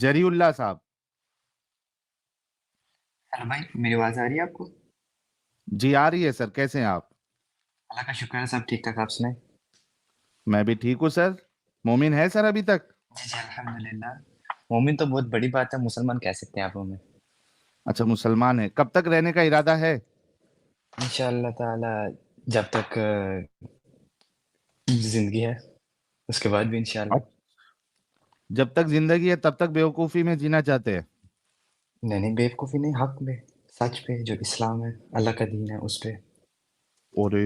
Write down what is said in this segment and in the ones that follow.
जरीउल्लाह साहब। हेलो भाई, मेरी आवाज़ आ रही है आपको? जी आ रही है सर, कैसे हैं आप? अल्लाह का शुक्र है, सब ठीक-ठाक। आप सुनाएँ? मैं भी ठीक हूँ सर। मोमिन है सर अभी तक? जी, जी, अल्हम्दुलिल्लाह। मोमिन तो बहुत बड़ी बात है, मुसलमान कह सकते हैं आप हमें। अच्छा मुसलमान है, कब तक रहने का इरादा है? इंशाअल्लाह ताला जब तक ज़िंदगी है, उसके बाद भी इंशाअल्लाह। अब जब तक जिंदगी है तब तक बेवकूफी में जीना चाहते हैं? नहीं, नहीं, बेवकूफ़ी नहीं, हक़ पे, सच पे, जो इस्लाम है, अल्लाह का दीन है, उस पे। अरे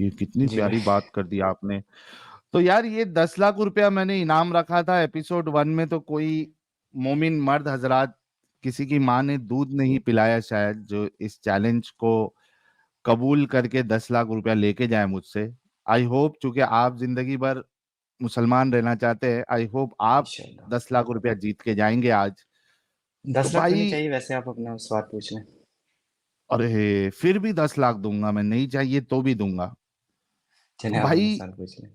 ये कितनी जी प्यारी भाई। बात कर दी आपने। तो यार ये 10 लाख रुपया मैंने इनाम रखा था एपिसोड 1 में, तो कोई मोमिन मर्द हजरात, किसी की माँ ने दूध नहीं पिलाया शायद, जो इस चैलेंज को कबूल करके 10 लाख रुपया लेके जाए मुझसे। आई होप, चूंकि आप जिंदगी भर मुसलमान रहना चाहते हैं, आई होप आप इंशाअल्लाह। 10 लाख रुपया जीत के जाएंगे आज। तो 10 लाख तो नहीं भाई, चाहिए वैसे, आप अपना सवाल पूछ लें। अरे फिर भी 10 लाख दूंगा मैं, नहीं चाहिए तो भी दूंगा। तो चलिए आप अपना भाई, सवाल पूछ लें।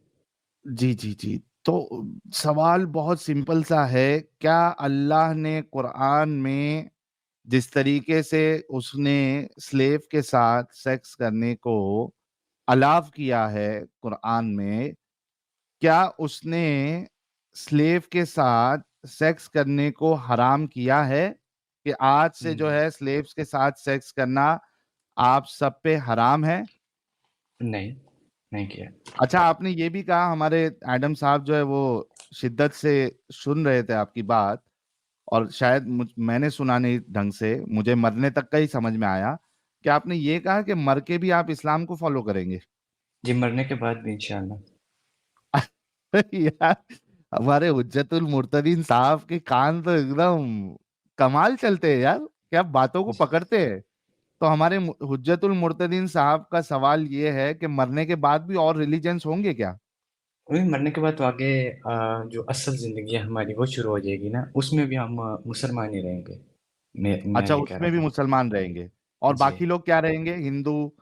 जी जी जी, तो सवाल बहुत सिंपल सा है। क्या अल्लाह ने कुरान में जिस तरीके से उसने स्लेव के साथ सेक्स करने को अलाव किया है कुरान में, क्या उसने स्लेव के साथ सेक्स करने को हराम किया है? कि आज से जो नहीं, है स्लेव्स के साथ सेक्स करना आप सब पे हराम है? नहीं, नहीं किया। अच्छा, आपने ये भी कहा, हमारे एडम साहब जो है वो शिद्दत से सुन रहे थे आपकी बात, और शायद मैंने सुना नहीं ढंग से, मुझे मरने तक का ही समझ में आया कि आपने ये कहा कि मर के भी आप इस्लाम को फॉलो करेंगे। जी, मरने के बाद भी इंशाअल्लाह। यार, हमारे हुज्जतुल मुर्तदीन साहब के कान तो एकदम कमाल चलते हैं यार, क्या बातों को जी। पकड़ते हैं। तो हमारे हुज्जतुल मुर्तदीन साहब का सवाल ये है कि मरने के बाद भी और रिलीजन्स होंगे क्या? वही मरने के बाद तो आगे जो असल ज़िंदगी है हमारी वो शुरू हो जाएगी ना, उसमें भी हम मुसलमान ही रहेंगे। मैं अच्छा, ये कह रहा उसमें भी था। मुसलमान रहेंगे? और जी। बाकी लोग क्या रहेंगे, हिंदू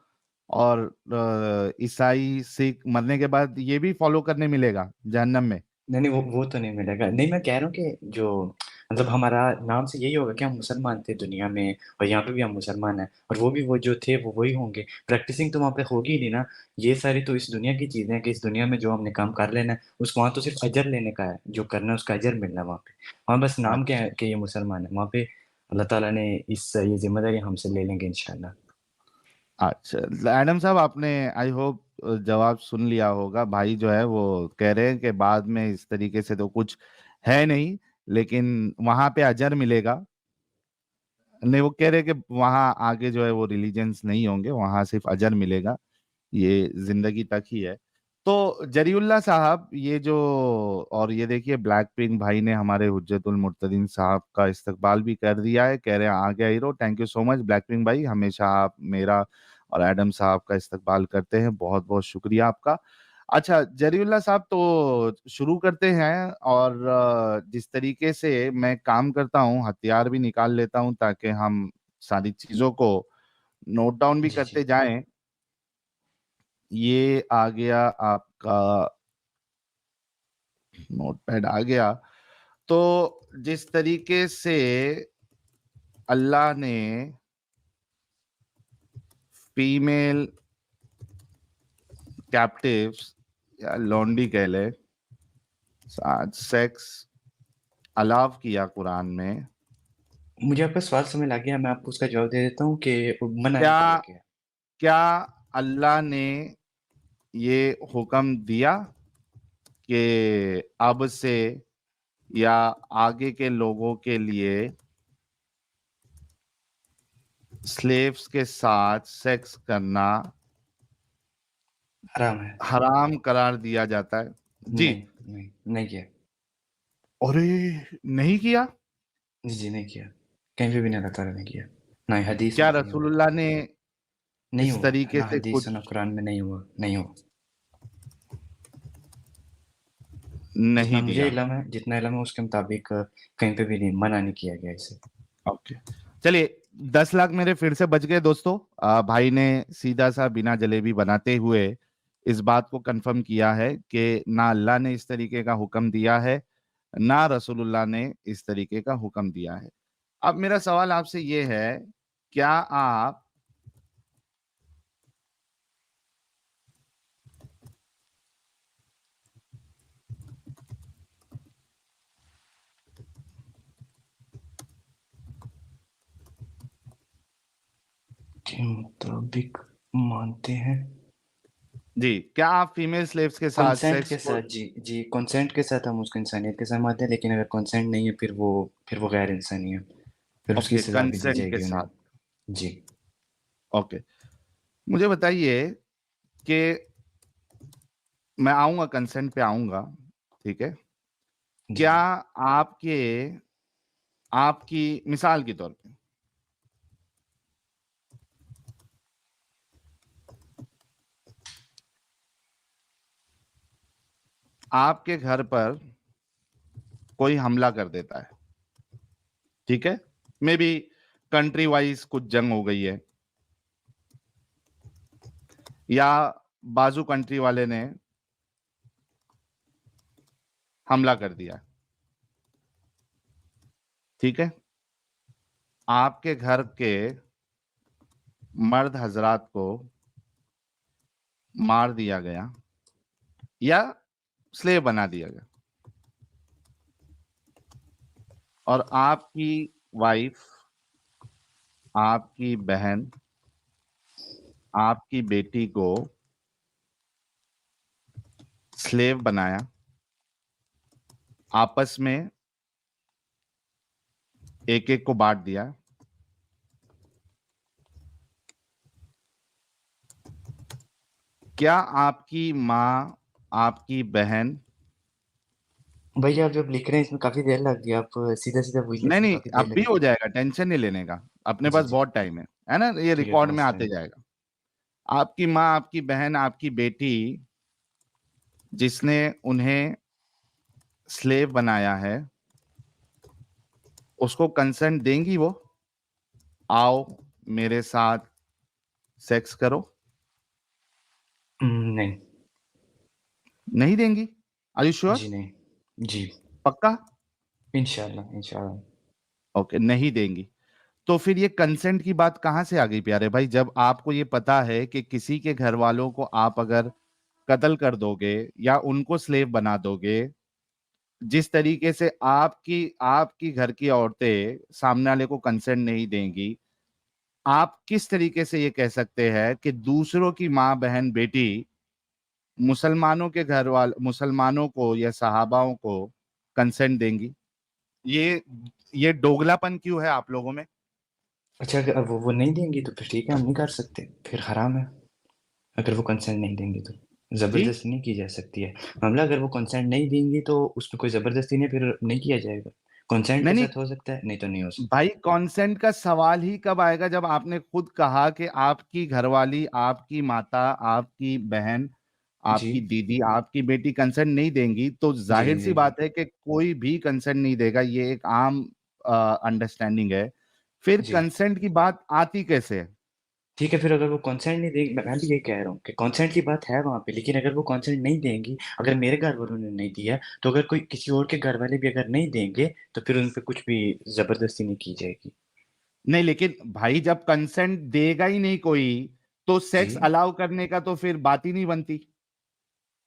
और ईसाई सिख, मरने के बाद ये भी फॉलो करने मिलेगा जहन्नम में? नहीं, नहीं, वो तो नहीं मिलेगा। नहीं, मैं कह रहा हूँ कि जो मतलब हमारा नाम से यही होगा कि हम मुसलमान थे दुनिया में, और यहाँ पे भी हम मुसलमान हैं, और वो भी वो जो थे वो वही होंगे। प्रैक्टिसिंग तो वहाँ पे होगी ही नहीं ना। ये सारी तो इस दुनिया की चीज़ें हैं कि इस दुनिया में जो हमने काम कर लेना है उसको वहाँ तो सिर्फ अजर लेने का है, जो करना है उसका अजर मिलना है वहाँ पे। वहाँ बस नाम क्या है अच्छा कि ये मुसलमान है, वहाँ पे अल्लाह ताला ने इस ये जिम्मेदारी हमसे ले लेंगे इंशाल्लाह। अच्छा, एडम साहब आपने आई होप जवाब सुन लिया होगा। भाई जो है वो कह रहे हैं कि बाद में इस तरीके से तो कुछ है नहीं, लेकिन वहां पे अजर मिलेगा। नहीं, वो कह रहे हैं कि वहां आगे जो है वो रिलीजन्स नहीं होंगे, वहां सिर्फ अजर मिलेगा, ये जिंदगी तक ही है। तो जरीउल्लाह साहब, ये जो, और ये देखिए ब्लैक पिंक भाई ने हमारे हुज्जतुल मुर्तदीन साहब का इस्तकबाल भी कर दिया है, कह रहे हैं आ गया hero. Thank you so much black pink भाई, हमेशा आप मेरा और एडम साहब का इस्तकबाल करते हैं, बहुत बहुत शुक्रिया आपका। अच्छा जरीउल्लाह साहब, तो शुरू करते हैं। और जिस तरीके से मैं काम करता हूँ, हथियार भी निकाल लेता हूँ ताकि हम सारी चीजों को नोट डाउन भी जी, जी। करते जाएं। ये आ गया आपका, नोटपैड आ गया। तो जिस तरीके से अल्लाह ने फीमेल कैप्टिव्स या लॉन्डी कह ले साथ सेक्स अलाव किया कुरान में, मुझे आपका सवाल समझ आ गया, मैं आपको उसका जवाब दे देता हूँ कि मना नहीं क्या किया गया। क्या अल्लाह ने ये हुक्म दिया कि अब से या आगे के लोगों के लिए स्लेव्स के साथ सेक्स करना हराम है। हराम करार दिया जाता है? जी। नहीं, नहीं, नहीं किया। अरे, नहीं किया? जी, जी, नहीं किया। कहीं पे भी नहीं, अल्लाह ताला ने किया। ना ही हदीस क्या में कहीं हुआ। रसूलुल्लाह ने नहीं इस हुआ, तरीके ना से हदीस कुछ ना कुरान में नहीं हुआ, नहीं हुआ। जितना नहीं मुझे दिया? इल्म है, जितना इल्म है उसके मुताबिक कहीं पे भी नहीं, मना नहीं किया गया इसे। ओके, चलिए, 10 लाख मेरे फिर से बच गए दोस्तों। भाई ने सीधा सा बिना जलेबी बनाते हुए इस बात को कंफर्म किया है कि ना अल्लाह ने इस तरीके का हुक्म दिया है, ना रसूलुल्लाह ने इस तरीके का हुक्म दिया है। अब मेरा सवाल आपसे ये है, क्या आप के मुताबिक मानते हैं। जी, क्या आप फीमेल स्लेव्स के साथ कंसेंट सेक्स के को साथ जी, जी, कंसेंट के साथ हम उसको इंसानियत के साथ मानते हैं, लेकिन अगर कंसेंट नहीं है फिर वो गैर इंसानी है। फिर उसकी ओके, सज़ा भी दी कंसेंट के जाएगी उन्हें। साथ, जी। ओके। मुझे बताइए कि मैं आऊँगा कंसेंट पे आऊँगा, ठीक है? जी। क्या आपके आपकी मिसाल के तौर पे आपके घर पर कोई हमला कर देता है, ठीक है? मेबी कंट्री वाइज़ कुछ जंग हो गई है या बाजू कंट्री वाले ने हमला कर दिया, ठीक है? आपके घर के मर्द हज़रात को मार दिया गया या स्लेव बना दिया गया और आपकी वाइफ़, आपकी बहन, आपकी बेटी को स्लेव बनाया, आपस में एक-एक को बाँट दिया। क्या आपकी माँ, आपकी बहन भैया आप जब लिख रहे हैं इसमें काफ़ी देर लग गई, आप सीधा-सीधा बोलिए, नहीं, इसमें नहीं, काफ़ी देर अब भी हो लगेगी। जाएगा, टेंशन नहीं लेने का। अपने जी, पास जी। बहुत टाइम है ना? ये ठीक है, रिकॉर्ड में पास आते टाइम। जाएगा। आपकी माँ, आपकी बहन, आपकी बेटी जिसने उन्हें स्लेव बनाया है, उसको कंसेंट देंगी वो? आओ, मेरे साथ सेक्स करो। नहीं। नहीं देंगी? Are you sure? जी, नहीं। जी। पक्का? इंशाल्लाह, इंशाल्लाह। ओके, नहीं देंगी। तो फिर ये कंसेंट की बात कहाँ से आ गई प्यारे भाई? जब आपको ये पता है कि किसी के घरवालों को आप अगर कत्ल कर दोगे या उनको स्लेव बना दोगे, जिस तरीके से आपकी आपकी घर की औरतें सामने वाले को कंसेंट नहीं देंगी, आप किस तरीके से ये कह सकते हैं कि दूसरों की माँ, बहन, बेटी मुसलमानों को या सहाबाओं को कंसेंट देंगी? ये ये दोगलापन क्यों है आप लोगों में? अच्छा, अगर वो नहीं देंगी तो फिर ठीक है, हम नहीं कर सकते, फिर हराम है। अगर वो कंसेंट नहीं देंगी तो जी? ज़बरदस्ती नहीं की जा सकती है। मामला अगर वो कंसेंट नहीं देंगी तो उसमें कोई ज़बरदस्ती नहीं, फिर नहीं किया जाएगा। कंसेंट नहीं, के नहीं, साथ हो सकता है, नहीं तो नहीं हो सकता। भाई कंसेंट का सवाल ही कब आएगा जब आपने खुद कहा कि आपकी घरवाली, आपकी माता, आपकी बहन, जी। आपकी दीदी, आपकी बेटी कंसेंट नहीं देंगी, तो जी, जाहिर सी जी, जी। बात है कि कोई भी कंसेंट नहीं देगा, ये एक आम अंडरस्टैंडिंग है। फिर जी। कंसेंट की बात आती कैसे है? ठीक है, फिर अगर वो कंसेंट नहीं देंगी, मैं भी यही कह रहा हूँ कि कंसेंट की बात है वहाँ पे, लेकिन अगर वो कंसेंट नहीं देंगी, अगर मेरे घर वालों ने नहीं दिया, तो अगर कोई किसी और के घर वाले भी अगर नहीं देंगे, तो फिर उन पे कुछ भी ज़बरदस्ती नहीं की जाएगी। नहीं, लेकिन भाई जब कंसेंट देगा ही नहीं कोई, तो जी। सेक्स अलाउ करने का तो फिर बात ही नहीं बनती।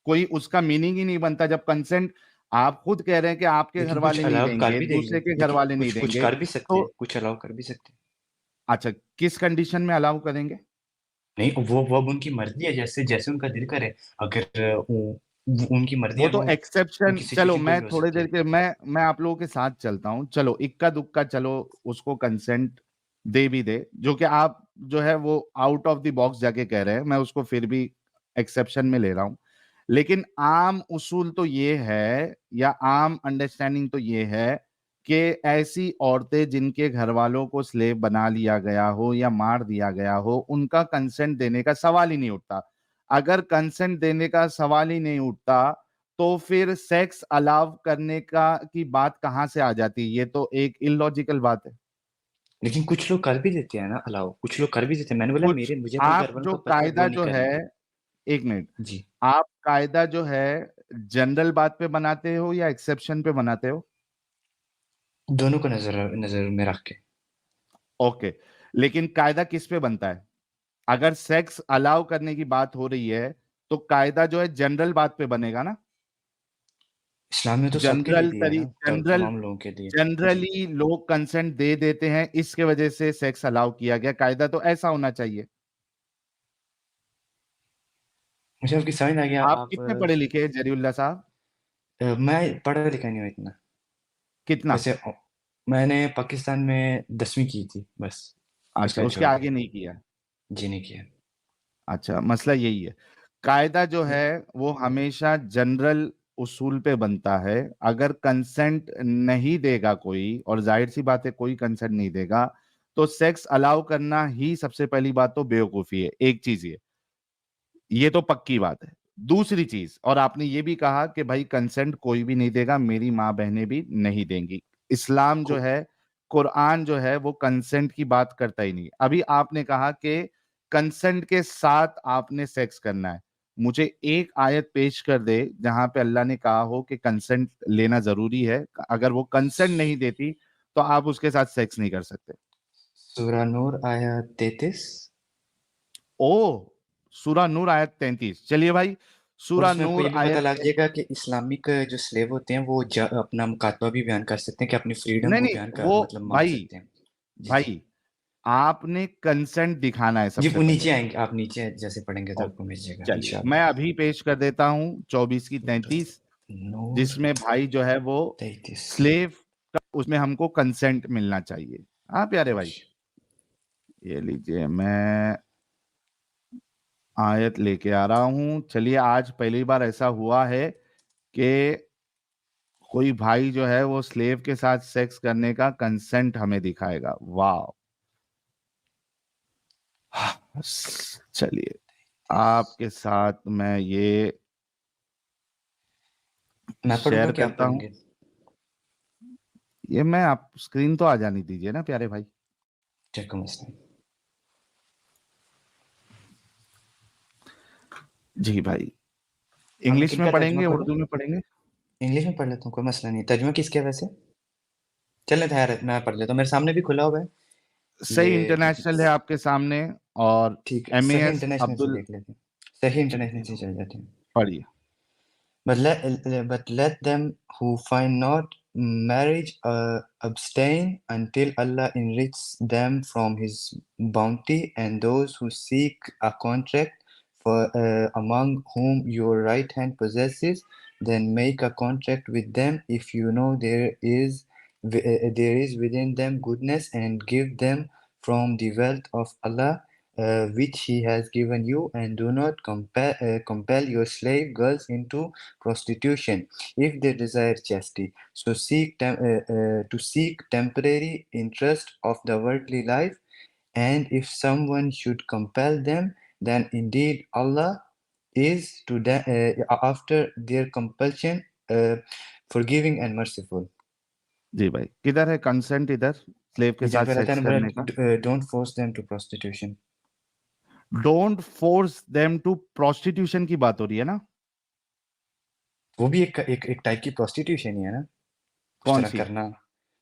कोई उसका मीनिंग ही नहीं बनता जब कंसेंट आप खुद कह रहे हैं कि आपके घर लेकिन कुछ वाले नहीं अलाउ कर देंगे, भी देंगे, दूसरे के घर लेकिन वाले नहीं कुछ कुछ देंगे, कर भी सकते तो हैं, कुछ अलाउ कर भी सकते हैं। अच्छा, किस कंडीशन में अलाउ करेंगे? नहीं, वो अब उनकी मर्ज़ी है, जैसे जैसे उनका दिल करे। अगर वो उनकी मर्ज़ी वो है, तो वो एक्सेप्शन, किसी चलो किसी को मैं भी हो थोड़ी सकती देर है। के मैं आप लोगों के साथ चलता हूँ। चलो इक्का-दुक्का चलो उसको कंसेंट दे भी दे, जो कि आप जो है वो आउट ऑफ द बॉक्स जाके कह रहे हैं, मैं उसको फिर भी एक्सेप्शन में ले रहा हूँ। लेकिन आम उसूल तो ये है या आम अंडरस्टैंडिंग तो ये है कि ऐसी औरतें जिनके घरवालों को स्लेव बना लिया गया हो या मार दिया गया हो, उनका कंसेंट देने का सवाल ही नहीं उठता। अगर कंसेंट देने का सवाल ही नहीं उठता, तो फिर सेक्स अलाउ करने का की बात कहाँ से आ जाती है? ये तो एक इलॉजिकल बात है। लेकिन कुछ लोग कर भी देते हैं ना अलाउ, कुछ लोग कर भी देते हैं। मैंने बोला कुछ मेरे मुझे अपने आप घरवालों जो का पता है वो कायदा नहीं जो है करेंगे। 1 मिनट, जी। आप कायदा जो है जनरल बात पे बनाते हो या एक्सेप्शन पे बनाते हो? दोनों को नजर में रख के। ओके, लेकिन कायदा किस पे बनता है? अगर सेक्स अलाउ करने की बात हो रही है तो कायदा जो है जनरल बात पे बनेगा ना। इस्लाम में तो सबके लिए दिया है ना, जनरल तमाम लोगों के लिए। जी। जनरली लोग कंसेंट दे देते हैं, इसके वजह से सेक्स अलाउ किया गया। कायदा तो ऐसा होना चाहिए। मुझे आपकी समझ में आ गया। आप आप कितने पढ़े लिखे हैं जरीउल्ला साहब? मैं पढ़ा लिखा नहीं हूँ इतना। कितना? वैसे मैंने पाकिस्तान में 10वीं की थी बस। अच्छा, उसके बाद उसके छोड़ आगे दिया। नहीं किया? जी नहीं किया। अच्छा, मसला यही है। कायदा जो है वो हमेशा जनरल उसूल पे बनता है। अगर कंसेंट नहीं देगा कोई, और जाहिर सी बात है कोई कंसेंट नहीं देगा, तो सेक्स अलाउ करना ही सबसे पहली बात तो बेवकूफी है। एक चीज ये तो पक्की बात है। दूसरी चीज, और आपने ये भी कहा कि भाई कंसेंट कोई भी नहीं देगा, मेरी माँ बहनें भी नहीं देंगी। इस्लाम जो को- है, कुरान जो है, वो कंसेंट की बात करता ही नहीं। अभी आपने कहा कि कंसेंट के साथ आपने सेक्स करना है। मुझे एक आयत पेश कर दे जहां पे अल्लाह ने कहा हो कि कंसेंट लेना जरूरी है। अगर वो कंसेंट नहीं देती तो आप उसके साथ सेक्स नहीं कर सकते। सूरा नूर आया 33। ओ, सूरा नूर आयत 33। चलिए भाई, और सूरा उसमें आपको ये नूर भी पता आयत। लग जाएगा कि इस्लामिक जो स्लेव होते हैं वो अपना मुकातबा भी बयान कर सकते हैं, कि अपनी फ्रीडम नहीं को नहीं, बयान कर वो मतलब मांग भाई, सकते हैं। जी जी। भाई आपने कंसेंट दिखाना है जी सबसे वो पहले। नीचे आएंगे, आप नीचे जैसे पढ़ेंगे तो आपको ओके, मिल जाएगा चलिए मैं इंशाल्लाह। अभी पेश कर देता हूँ 24 की 33, नूर जिसमें भाई जो है वो 33। स्लेव का, उसमें हमको कंसेंट मिलना चाहिए। हाँ प्यारे भाई, ये लीजिए, मैं आयत लेके आ रहा हूँ। चलिए, आज पहली बार ऐसा हुआ है कि कोई भाई जो है वो स्लेव के साथ सेक्स करने का कंसेंट हमें दिखाएगा। वाह। चलिए, आपके साथ मैं ये मैं पढ़ूंगा शेयर कि आप करता हूं। पढ़ेंगे? ये मैं, आप स्क्रीन तो आ जानी दीजिए ना प्यारे भाई। चेक मसला। जी भाई, आप मैं इंग्लिश में किनका तर्जुमा पढ़ेंगे करूं? उर्दू में पढ़ेंगे? इंग्लिश में पढ़ लेता हूँ, कोई मसला नहीं। तर्जुमा किसके है वैसे? चलने तैयार है, मैं पढ़ लेता हूँ, मेरे सामने भी खुला हुआ है। सही ये इंटरनेशनल है आपके सामने, और ठीक है, सही MAS इंटरनेशनल से अब्दुल। देख लेते हैं। सही इंटरनेशनल चलिए, से चल जाते हैं। पढ़िए। But let them who find not marriage abstain until Allah enriches them from His bounty, and those who seek a contract for among whom your right hand possesses, then make a contract with them if you know there is within them goodness, and give them from the wealth of Allah which He has given you, and do not compel your slave girls into prostitution if they desire chastity. So to seek temporary interest of the worldly life, and if someone should compel them, then indeed Allah is to them after their compulsion forgiving and merciful. जी भाई, किधर है consent? इधर slave के इधर साथ पे रहता sex है करने का। Number, don't force them to prostitution. Don't force them to prostitution की बात हो रही है ना? वो भी एक टाइप की प्रोस्टिट्यूशन ही है ना, उस कौन तरह सी? करना,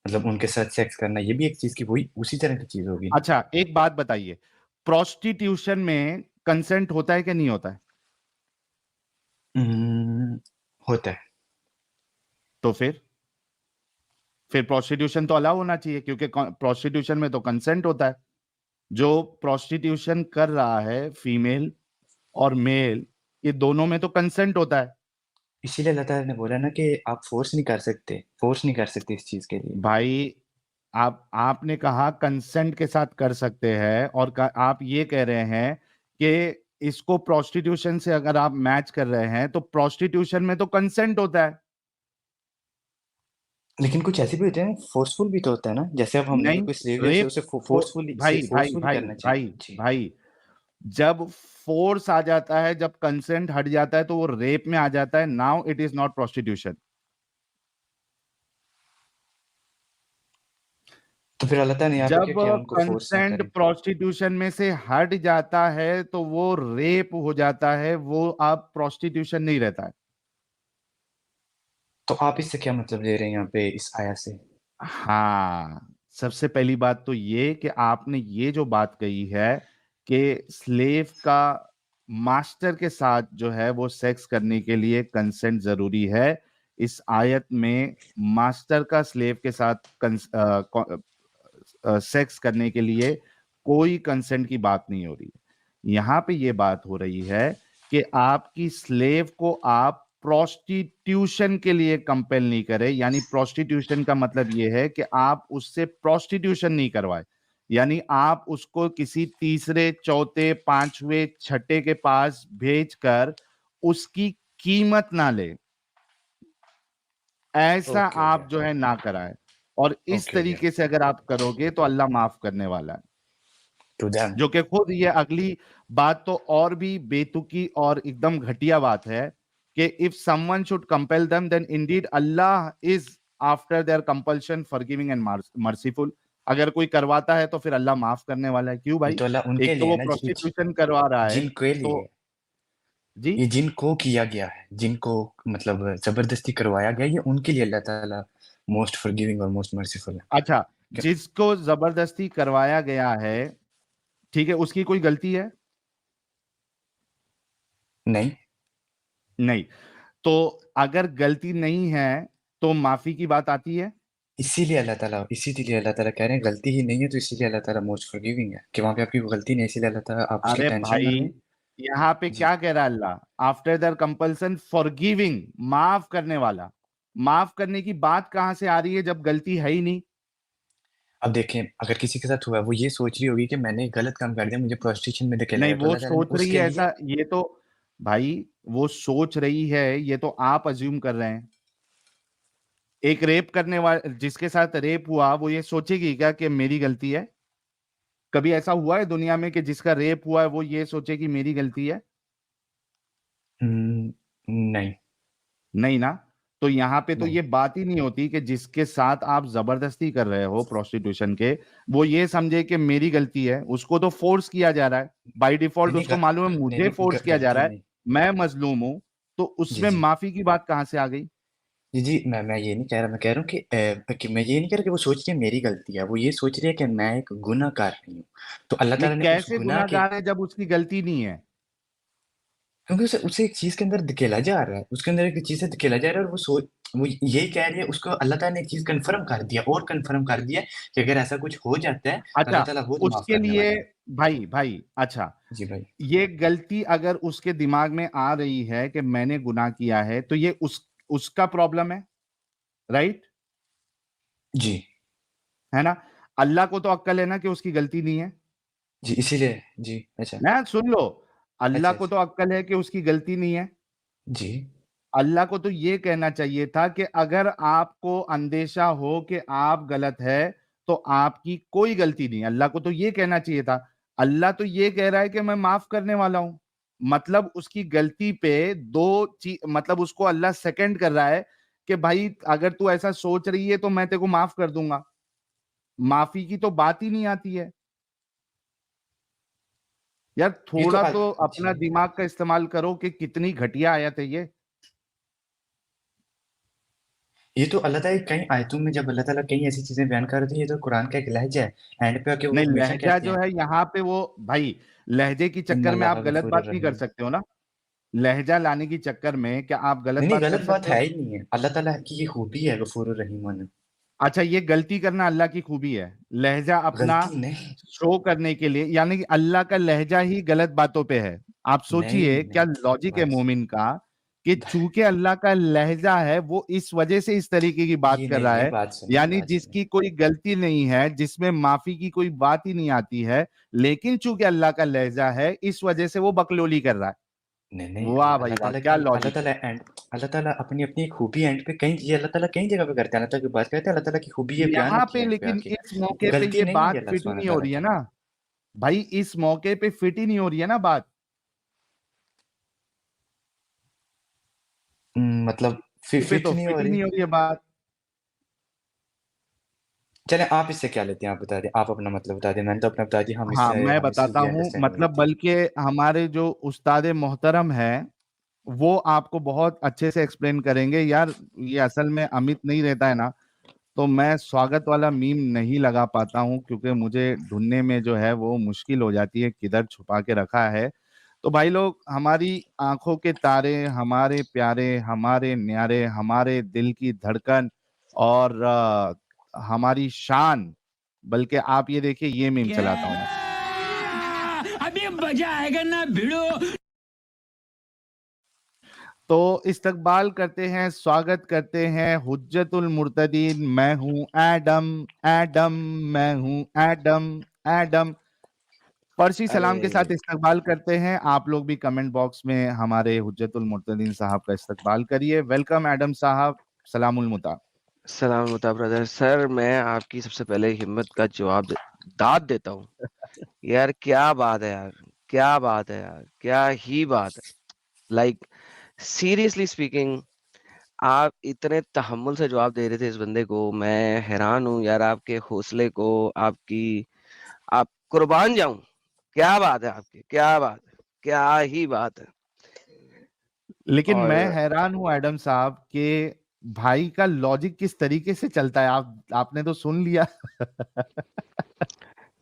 मतलब उनके साथ सेक्स करना, ये भी एक चीज की वही उसी तरह की चीज होगी। अच्छा, एक बात बताइए, प्रोस्टिट्यूशन में कंसेंट होता है कि नहीं होता है? हम्म, होता है। तो फिर प्रोस्टिट्यूशन तो अलाउ होना चाहिए, क्योंकि प्रोस्टिट्यूशन में तो कंसेंट होता है। जो प्रोस्टिट्यूशन कर रहा है, फीमेल और मेल, ये दोनों में तो कंसेंट होता है। इसीलिए अल्लाह ताला ने बोला ना कि आप फोर्स नहीं कर सकते इस चीज के लिए। भाई, आपने कहा कंसेंट के साथ कर सकते हैं, और आप ये कह रहे हैं कि इसको प्रोस्टिट्यूशन से अगर आप मैच कर रहे हैं तो प्रोस्टिट्यूशन में तो कंसेंट होता है। लेकिन कुछ ऐसे भी होते हैं, फोर्सफुल भी तो होता है ना, जैसे अब हमने अगर नहीं, कोई स्लेव लिया उसे रेप। उसे फोर्सफुली भाई भाई फोर्सफुली भाई करना चाहिए। भाई जी। भाई, जब फोर्स आ जाता है, जब कंसेंट हट जाता है, तो वो रेप में आ जाता है। Now it is not prostitution. तो फिर अल्लाह ताला ने यहाँ पे क्या जब किया, उनको फोर्स ना कंसेंट करें। प्रोस्टिट्यूशन में से हट जाता है तो वो रेप हो जाता है, वो अब प्रोस्टिट्यूशन नहीं रहता है। तो आप इससे क्या मतलब ले रहे हैं यहाँ पे इस आयत से? हाँ, सबसे पहली बात तो ये कि आपने ये जो बात कही है कि स्लेव का मास्टर के साथ जो है वो सेक्स करने के लिए कंसेंट जरूरी है। इस आयत में मास्टर का स्लेव के साथ सेक्स करने के लिए कोई कंसेंट की बात नहीं हो रही है। यहाँ पे ये बात हो रही है कि आपकी स्लेव को आप प्रोस्टिट्यूशन के लिए कंपेल नहीं करें। यानी प्रोस्टिट्यूशन का मतलब ये है कि आप उससे प्रोस्टिट्यूशन नहीं करवाए, यानी आप उसको किसी तीसरे, चौथे, पांचवे, छठे के पास भेजकर उसकी कीमत ना ले, ऐसा ओके, हो आप गया। जो है ना कराए। और इस ओके, हो गया। तरीके से अगर आप करोगे तो अल्लाह माफ करने वाला है। To them. जो कि खुद ये अगली बात तो और भी बेतुकी और एकदम घटिया बात है कि if someone should compel them then indeed Allah is after their compulsion forgiving and merciful. अगर कोई करवाता है तो फिर अल्लाह माफ करने वाला है। क्यों ये भाई? तो अल्लाह उनके एक तो लिए वो है ना, प्रोस्टिट्यूशन करवा रहा है जिनके तो लिए। जी। ये जिनको किया गया है, जिनको मतलब जबरदस्ती करवाया गया, ये उनके लिए अल्लाह ताला मोस्ट फॉरगिविंग और मोस्ट मर्सीफुल है। अच्छा, क्या? जिसको जबरदस्ती करवाया गया है, ठीक है, उसकी कोई गलती है? नहीं, नहीं। तो अगर गलती नहीं है तो माफी की बात आती है? इसीलिए अल्लाह ताला कह रहे हैं गलती ही नहीं है, तो इसीलिए अल्लाह ताला मोस्ट फॉरगिविंग है कि वहां पे आपकी कोई गलती नहीं है, इसीलिए अल्लाह ताला आप उसकी अरे टेंशन ना भाई, लें। यहाँ पे जी। क्या कह रहा है अल्लाह? आफ्टर दर कंपल्सन फॉरगिविंग, माफ करने वाला। माफ करने की बात कहां से आ रही है जब गलती है ही नहीं? अब देखें, अगर किसी के साथ हुआ है, वो ये सोच रही होगी कि मैंने गलत काम कर दिया, मुझे प्रोस्टिट्यूशन में धकेला नहीं, गया, तो वो अल्लाह ताला ने सोच रही उसके है लिए। ऐसा, ये तो भाई, वो सोच रही है, ये तो आप अज्यूम कर रहे हैं। एक रेप करने वाला जिसके साथ रेप हुआ वो ये सोचेगी क्या कि मेरी गलती है? कभी ऐसा हुआ है दुनिया में कि जिसका रेप हुआ है वो ये सोचे कि मेरी गलती है? नहीं। नहीं ना। तो यहाँ पे तो नहीं, ये बात ही नहीं होती कि जिसके साथ आप जबरदस्ती कर रहे हो प्रोस्टिट्यूशन के, वो ये समझे कि मेरी गलती है। उसको तो फोर्स किया जा रहा है बाय नहीं, डिफॉल्ट, नहीं, उसको मालूम है नहीं, मुझे नहीं, फोर्स किया जा गलती रहा है, नहीं। मैं मजलूम हूं। तो जी, उसमें जी। माफी की बात कहां से आ गई? जी, जी, मैं ये नहीं कह रहा, मैं कह रहा हूँ कि मैं ये नहीं कह रहा कि वो सोच रही है मेरी गलती है, वो ये सोच रही है कि मैं एक गुनाहगार नहीं हूँ। तो अल्लाह नहीं, ताला ने उस कैसे गुनाह के, गुनाहगार है जब उसकी गलती नहीं है? क्योंकि उसे एक चीज के अंदर धकेला जा रहा है, उसके अंदर एक चीज से धकेला जा रहा है, और वो यही कह रही है, उसको अल्लाह ताला ने एक चीज कंफर्म कर दिया, और कंफर्म कर दिया कि अगर ऐसा कुछ हो जाता है तो अच्छा, अल्लाह ताला वो माफ उसके करने लिए, वाला है। भाई भाई, अच्छा, जी भाई। ये गलती अगर उसके दिमाग में आ रही है कि मैंने गुनाह किया है तो ये उसका प्रॉब्लम है, राइट? जी। है ना? अल्लाह को तो अक्ल है ना कि उसकी गलती नहीं है। जी, इसीलिए। जी। अच्छा। ना, सुन लो, अल्लाह अच्छा, को अच्छा। तो अक्ल है कि उसकी गलती नहीं है। जी। अल्लाह को तो ये कहना चाहिए था कि अगर आपको अंदेशा हो कि आप गलत है तो आपकी कोई गलती नहीं है। अल्लाह को तो ये कहना चाहिए था। अल्लाह तो ये कह रहा है कि मैं माफ करने वाला हूं। मतलब उसकी गलती पे दो चीज, मतलब उसको अल्लाह सेकंड कर रहा है कि भाई अगर तू ऐसा सोच रही है तो मैं तेरे को माफ कर दूंगा। माफी की तो बात ही नहीं आती है। यार ये तो थोड़ा तो जी। अपना दिमाग का इस्तेमाल करो कि कितनी घटिया आयत है ये। ये तो अल्लाह ताला कई आयतों में, जब अल्लाह ताला कई ऐसी चीजें बयान कर रहे थे, ये तो कुरान का एक लहजा है, एंड पे आके वो नहीं, हमेशा लहजा कहते जो हैं है यहाँ पे वो, भाई, लहजे की चक्कर में इन्नल्लाह आप गलत गफूरुर बात नहीं कर रहीम। सकते हो ना। लहजा लाने की चक्कर में क्या आप गलत नहीं, नहीं, बात कर गलत बात सकते है हो? ही नहीं है, अल्लाह ताला की ये खूबी है गफूरुर रहीम होना। अच्छा, ये गलती करना अल्लाह की खूबी है, लहजा अपना गलती नहीं। शो करने के लिए, यानी कि अल्लाह का लहजा ही गलत बातों पे है। आप नहीं, सोचिए क्या नहीं। लॉजिक है बस। मोमिन का कि चूंकि अल्लाह का लहजा है वो इस वजह से इस तरीके की बात ये कर नहीं, रहा नहीं, है। बात सुनिए, यानी बात सुनिए। जिसकी कोई गलती नहीं है, जिसमें माफी की कोई बात ही नहीं आती है, लेकिन चूंकि अल्लाह का लहजा है इस वजह से वो बकलोली कर रहा है। नहीं, नहीं, वाह भाई अल्लाह वाह, ताला क्या की अल्लाह लॉजिक है। ताला अल्लाह ताला अपनी अपनी खूबी एंड पे कई, ये अल्लाह ताला कई जगह पे करते हैं, अल्लाह ताला की बात करते हैं, अल्लाह ताला की खूबी ये बयान यहाँ होती पे है एंड पे लेकिन आके। इस मौके पे गलती ये नहीं है बात ये अल्लाह फिट ही सुब्हानहू नहीं हो तआला रही है की। ना। भाई इस मौके पे फिट ही नहीं हो रही है ना बात। मतलब पे फिट तो नहीं फिट हो ही रही। नहीं हो रही है बात। चले आप इससे क्या लेते हैं, आप बता दें, आप अपना मतलब बता दें, मैंने तो अपना बता दिया, हाँ, मैं हम इससे बताता ये हूँ, अंडरस्टैंडिंग मतलब लेते हैं। बल्कि हमारे जो उस्ताद मोहतरम है वो आपको बहुत अच्छे से एक्सप्लेन करेंगे यार। ये असल में अमित नहीं रहता है ना, तो मैं स्वागत वाला मीम नहीं लगा पाता हूँ, क्योंकि मुझे ढूंढने में जो है वो मुश्किल हो जाती है किधर छुपा के रखा है। तो भाई लोग, हमारी आंखों के तारे, हमारे प्यारे, हमारे न्यारे, हमारे दिल की धड़कन और हमारी शान, बल्कि आप ये देखिए, ये मीम चलाता हूं मैं। अभी मजा आएगा ना भिड़ो। तो इस्तकबाल करते हैं, स्वागत करते हैं हुज्जतुल मुर्तदीन। मैं हूं एडम, एडम, मैं हूं एडम, एडम। फर्शी सलाम के साथ अरे इस्तकबाल करते हैं। आप लोग भी कमेंट बॉक्स में हमारे हुज्जतुल मुर्तदीन साहब का इस्तकबाल करिए। वेलकम एडम साहब, सलामुल मुता। सलाम बता ब्रदर। सर मैं आपकी सबसे पहले हिम्मत का दाद देता हूँ यार। क्या बात है यार, क्या बात है यार, क्या ही बात है। लाइक सीरियसली स्पीकिंग, आप इतने तहम्मुल से जवाब दे रहे थे इस बंदे को। मैं हैरान हूँ यार आपके हौसले को, आपकी, आप कुर्बान जाऊं। क्या बात है आपकी, क्या बात है, क्या ही बात है। लेकिन मैं और हैरान हूं एडम साहब कि भाई का लॉजिक किस तरीके से चलता है। आपने तो सुन लिया।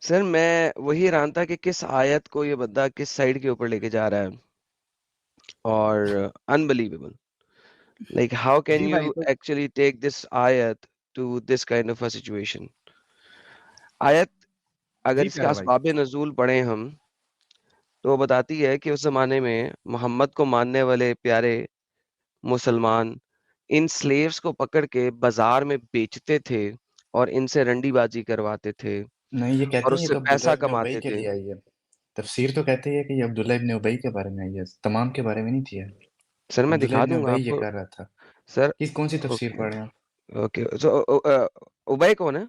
सर मैं वही हैरान था कि किस आयत को ये बंदा किस साइड के ऊपर लेके जा रहा है। और अनबिलीवेबल, like how can जी भाई, you तो actually take this ayat to this kind of a situation? आयत, अगर जी इसके प्यारे भाई। असबाब नजूल पढ़ें हम, तो वो बताती है कि उस जमाने में मोहम्मद को मानने वाले प्यारे मुसलमान इन स्लेव्स को पकड़ के बाजार में बेचते थे और इनसे रंडीबाजी करवाते थे नहीं, ये और कहते हैं ये उससे तो अब्दुल्ला पैसा इब्न उबई कमाते के थे। लिए आई है। तफसीर तो कहते हैं कि ये अब्दुल्ला इब्न उबई के बारे में आई है, तमाम के बारे में नहीं थी ये। सर मैं अब्दुल्ला दिखा इब्न दूंगा उबई ये आपको। कर रहा था। सर किस कौन सी तफसीर ओके, पढ़ रहे हैं आप? ओके सो उबय कौन है?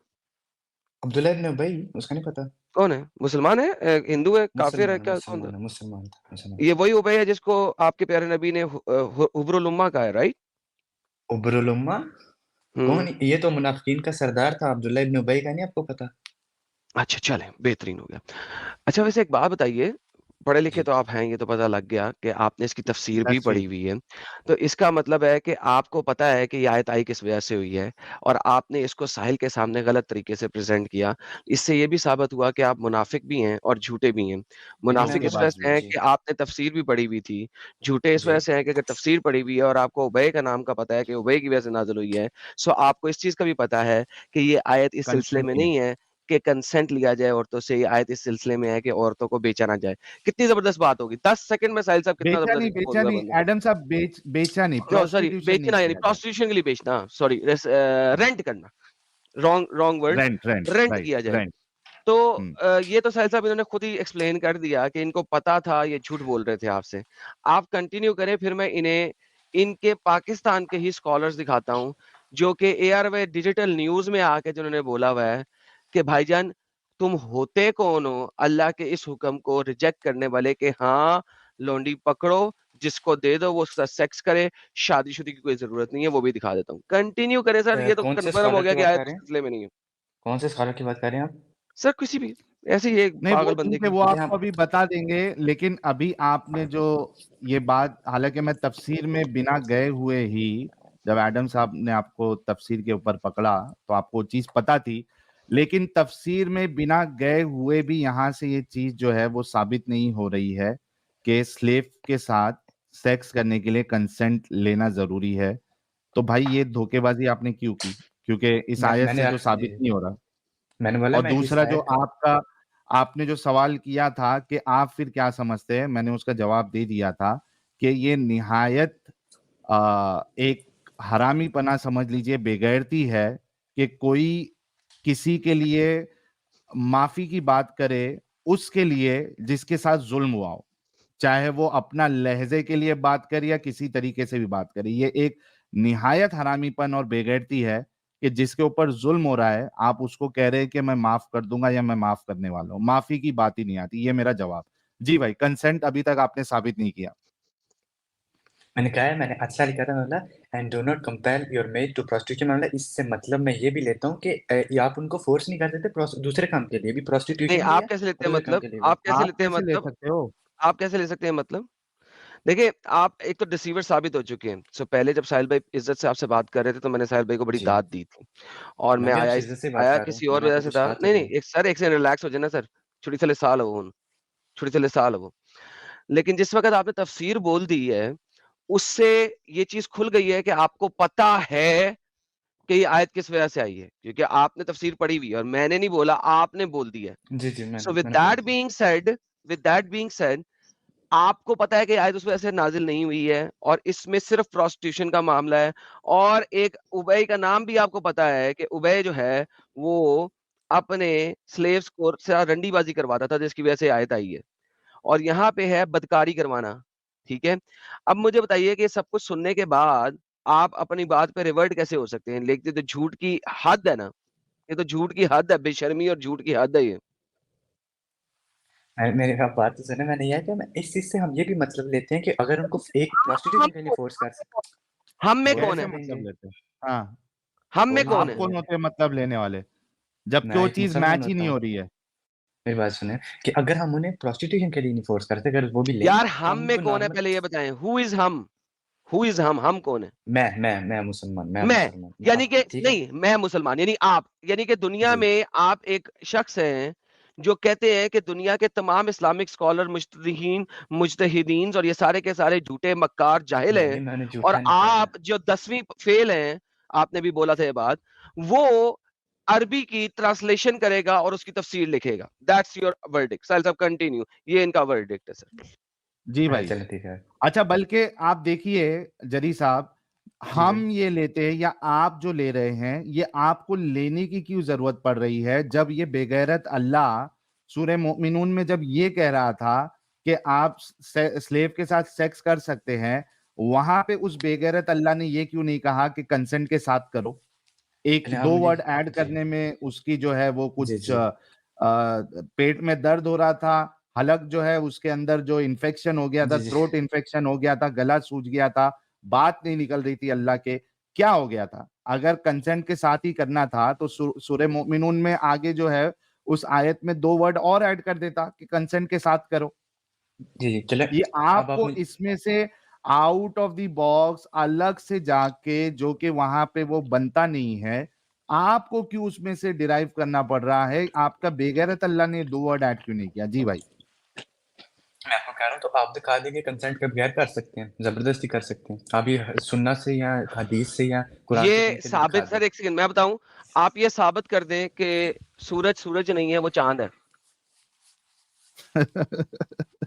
अब्दुल्ला इब्न उबई, उसका नहीं पता? कौन है? मुसलमान है? हिंदू है? काफिर है? मुसलमान है, क्या कौन था? मुसलमान है, मुसलमान था, मुसलमान ये था। वही उबय है जिसको आपके प्यारे नबी ने हुब्रुल उम्मा कहा है, राइट? उबरुल उम्मा? हम्म। कौन ये? तो मुनाफिकीन का सरदार था, अब्दुल्ला इब्न उबई का नहीं आपको पता? अच्छा चलें, बेहतरीन हो गया। अच्छा वैसे एक बात बताइए, पढ़े लिखे जी, तो आप हैं, ये तो पता लग गया कि आपने इसकी तफसीर भी 10वीं। पढ़ी हुई है। तो इसका मतलब है कि आपको पता है कि ये आयत आई किस वजह से हुई है और आपने इसको साहिल के सामने गलत तरीके से प्रेज़ेंट किया। इससे ये भी साबित हुआ कि आप मुनाफ़िक भी हैं और झूठे भी हैं। लेकिन मैं मुनाफ़िक आपको इस वजह धोखेबाज भी से है। हैं जी, कि आपने तफसीर भी पढ़ी हुई थी। झूठे इस वजह जी। से हैं कि अगर तफसीर पढ़ी हुई है और आपको उबय का नाम का पता है कि उबय की वजह से नाज़िल हुई है, सो आपको इस चीज़ का भी पता है कि ये आयत इस सिलसिले कंसेंट में नहीं है। नहीं है कि कंसेंट लिया जाए औरतों से। ये आयत इस सिलसिले में है कि औरतों को बेचा ना जाए। कितनी ज़बरदस्त बात होगी। 10 सेकंड में साहिल साहब कितना ज़बरदस्त बोल बेचा रहा है नहीं बंदा। एडम साहब, बेचा नहीं, नो सॉरी, प्रोस्टिट्यूशन नहीं बेचना यानी किया जाए। प्रोस्टिट्यूशन के लिए बेचना, सॉरी हाँ, रेंट करना। Wrong wrong word. Rent, rent, rent right, किया जाए। रेंट। तो हम्म। ये तो साहिल साहब इन्होंने खुद ही एक्सप्लेन कर दिया कि इनको पता था, ये झूठ बोल रहे थे आपसे। आप कंटिन्यू करें, फिर मैं इन्हें इनके पाकिस्तान के ही स्कॉलर्स दिखाता हूँ, जो कि एआरवाई डिजिटल न्यूज़ में आके जिन्होंने बोला हुआ है कि भाईजान तुम होते कौन हो अल्लाह के इस हुक्म को रिजेक्ट करने वाले कि हाँ, लौंडी पकड़ो, जिसको दे दो वो उसके साथ सेक्स करे, शादी-शुदी की कोई ज़रूरत नहीं है, वो भी दिखा देता हूँ। कंटिन्यू करें सर, ये तो कौन से कन्फर्म हो स्कॉलर गया की कि बात आयत कर उस रहे हैं? सिलसिले में नहीं है। कौन से स्कॉलर की बात कर रहे हैं आप? सर किसी भी, ऐसे ही एक नहीं, वो पागल बंदे ठीक है, की। वो मुझे आपको हम अभी बता देंगे। लेकिन अभी आपने जो ये बात, हालांकि मैं तफसीर में बिना गए हुए ही, जब एडम साहब ने आपको तफसीर के ऊपर पकड़ा तो आपको चीज पता थी, लेकिन तफसीर में बिना गए हुए भी यहाँ से ये चीज जो है वो साबित नहीं हो रही है कि स्लेव के साथ सेक्स करने के लिए कंसेंट लेना जरूरी है। तो भाई, ये धोखेबाजी आपने क्यों की? क्योंकि इस आयत मैंने से तो आप जी, साबित नहीं हो रहा। मैंने बोला और मैं इस दूसरा जो आयत आपका, आपने जो सवाल किया था कि आप फिर क्या समझते हैं, मैंने उसका जवाब दे दिया था कि ये निहायत एक हरामीपना समझ लीजिए, बेगैरती है कि कोई किसी के लिए माफी की बात करे, उसके लिए जिसके साथ जुल्म हुआ हो, चाहे वो अपना लहजे के लिए बात करे या किसी तरीके से भी बात करे। ये एक निहायत हरामीपन और बेगैरती है कि जिसके ऊपर जुल्म हो रहा है, आप उसको कह रहे हैं कि मैं माफ कर दूंगा या मैं माफ करने वाला हूं। माफी की बात ही नहीं आती। ये मेरा जवाब। जी भाई, कंसेंट अभी तक आपने साबित नहीं किया। मैंने कहा है, मैंने अच्छा लिखा था मतलब and do not compel your maid to prostitution. मतलब इससे मतलब मैं ये भी लेता हूँ कि ये आप उनको फोर्स नहीं करते थे दूसरे काम के लिए भी, नहीं, प्रोस्टिट्यूशन भी है आप कैसे और लेते हैं दूसरे काम मतलब? के लिए भी है। आप कैसे आप लेते हैं कैसे ले मतलब? सकते हो? आप कैसे ले सकते हैं मतलब? देखिए, आप एक तो डिसीवर साबित हो चुके हैं। सो पहले जब साहिल भाई इज़्ज़त से आपसे बात कर रहे थे, तो मैंने साहिल भाई को बड़ी जी। दाद दी थी और मैं मैं भी आया आपसे इस इज़्ज़त से बात आया कर रहा हूँ, किसी और मैंने वजह आपको से कुछ था। कहा तो नहीं, नहीं। नहीं, एक सेकंड रिलैक्स हो जाए ना सर, थोड़ी सी साल हो उन थोड़ी सी साल हो। लेकिन जिस वक़्त आपने तफ़सीर बोल दी है, उससे ये चीज़ खुल गई है कि आपको पता है कि ये आयत किस वजह से आई है, क्योंकि आपने तफ़सीर पढ़ी हुई है और मैंने नहीं बोला, आपने बोल दी है। जी, जी, सो मैंने पढ़ी थी। विद दैट बीइंग सेड आपको पता है कि आयत उस वजह से नाज़िल नहीं हुई है और इसमें सिर्फ़ प्रोस्टिट्यूशन का मामला है और एक उबय का नाम भी आपको पता है कि उबय जो है, वो अपने स्लेव्स को से रंडीबाज़ी करवाता था, जिसकी वजह से आयत आई है। और यहाँ पे है बदकारी करवाना, ठीक है? अब मुझे बताइए कि सब कुछ सुनने के बाद आप अपनी बात पे रिवर्ट कैसे हो सकते हैं? लेकिन तो झूठ की हद है ना, ये तो झूठ की हद है, बेशर्मी और झूठ की हद है ये। मेरी आप बात तो सुने, मैंने यह कहा, मैं इस चीज़ से हम ये भी मतलब लेते हैं कि अगर उनको एक हम प्रोस्टिट्यूशन के लिए फ़ोर्स कर हम में कौन कैसे है? बोलने मतलब देंगे, लेते हैं? हाँ, हम में बोलने कौन आप है? कौन देंगे। होते हैं मतलब लेने वाले? जबकि मैं वो एक चीज़ मुसलमान मैच ही होता नहीं हूँ, हो रही है। मेरी बात सुने कि अगर हम उन्हें प्रोस्टिट्यूशन के लिए नहीं फ़ोर्स करते, अगर वो भी लें, यार तो हम हम में उनको कौन है नॉर्मल पहले ये बताएँ? हू इज़ हम? हू इज़ हम कौन है? मैं मुसलमान, मैं मैं, मुसलमान, यानी कि ठीक है? नहीं, मैं मुसलमान यानी आप, यानी कि दुनिया जी। में आप एक शख्स हैं, जो कहते हैं कि दुनिया के तमाम इस्लामिक स्कॉलर, मुज्तहिदीन और ये सारे के सारे झूठे मक्कार जाहिल नहीं, हैं नहीं, मैंने और झूठा नहीं कहा है। आप जो 10वीं फेल हैं, आपने भी बोला था ये बात, वो अरबी की ट्रांसलेशन करेगा और उसकी तफसीर लिखेगा। That's your verdict. साहिल साहब कंटिन्यू, ये इनका वर्डिक्ट है सर। जी भाई। चलो ठीक है। अच्छा, बल्कि आप देखिए जरी साहब, जी भाई। हम ये लेते हैं या आप जो ले रहे हैं, ये आपको लेने की क्यों जरूरत पड़ रही है जब ये बेगैरत अल्लाह सूरह मोमिनून में जब ये कह रहा था कि आप स्लेव के साथ सेक्स कर सकते हैं, वहां पे उस बेगैरत अल्लाह ने ये क्यों नहीं कहा कि कंसेंट के साथ करो? एक चलिए आप दो मुझे वर्ड ऐड जी, करने में उसकी जो है वो जी, कुछ जी। पेट में दर्द हो रहा था, हलक जो है उसके अंदर जो इन्फेक्शन हो गया था, जी, जी। थ्रोट इन्फेक्शन हो गया था, गला सूज गया था, बात नहीं निकल रही थी अल्लाह के, क्या हो गया था? अगर कंसेंट के साथ ही करना था तो सूरह मोमिनून में आगे जो है उस आयत में 2 वर्ड और ऐड कर देता कि कंसेंट के साथ करो। जी, जी, चलें ये अब आप आपको मुझ इसमें से आउट ऑफ द बॉक्स अलग से जाके जो कि वहां पे वो बनता नहीं है, आपको क्यों उसमें से डिराइव करना पड़ रहा है? आपका बेगैरत अल्लाह ने 2 वर्ड ऐड क्यों नहीं किया? जी भाई। मैं आपको कह रहा हूँ तो आप दिखा देंगे कंसेंट के बगैर कर सकते हैं, ज़बरदस्ती कर सकते हैं। आप ये सुन्नत से या हदीस से या कुरान से कहीं ये पे भी दिखा साबित दें। सर एक सेकंड मैं बताऊं, आप ये साबित कर दें कि सूरज नहीं है, वो चांद है।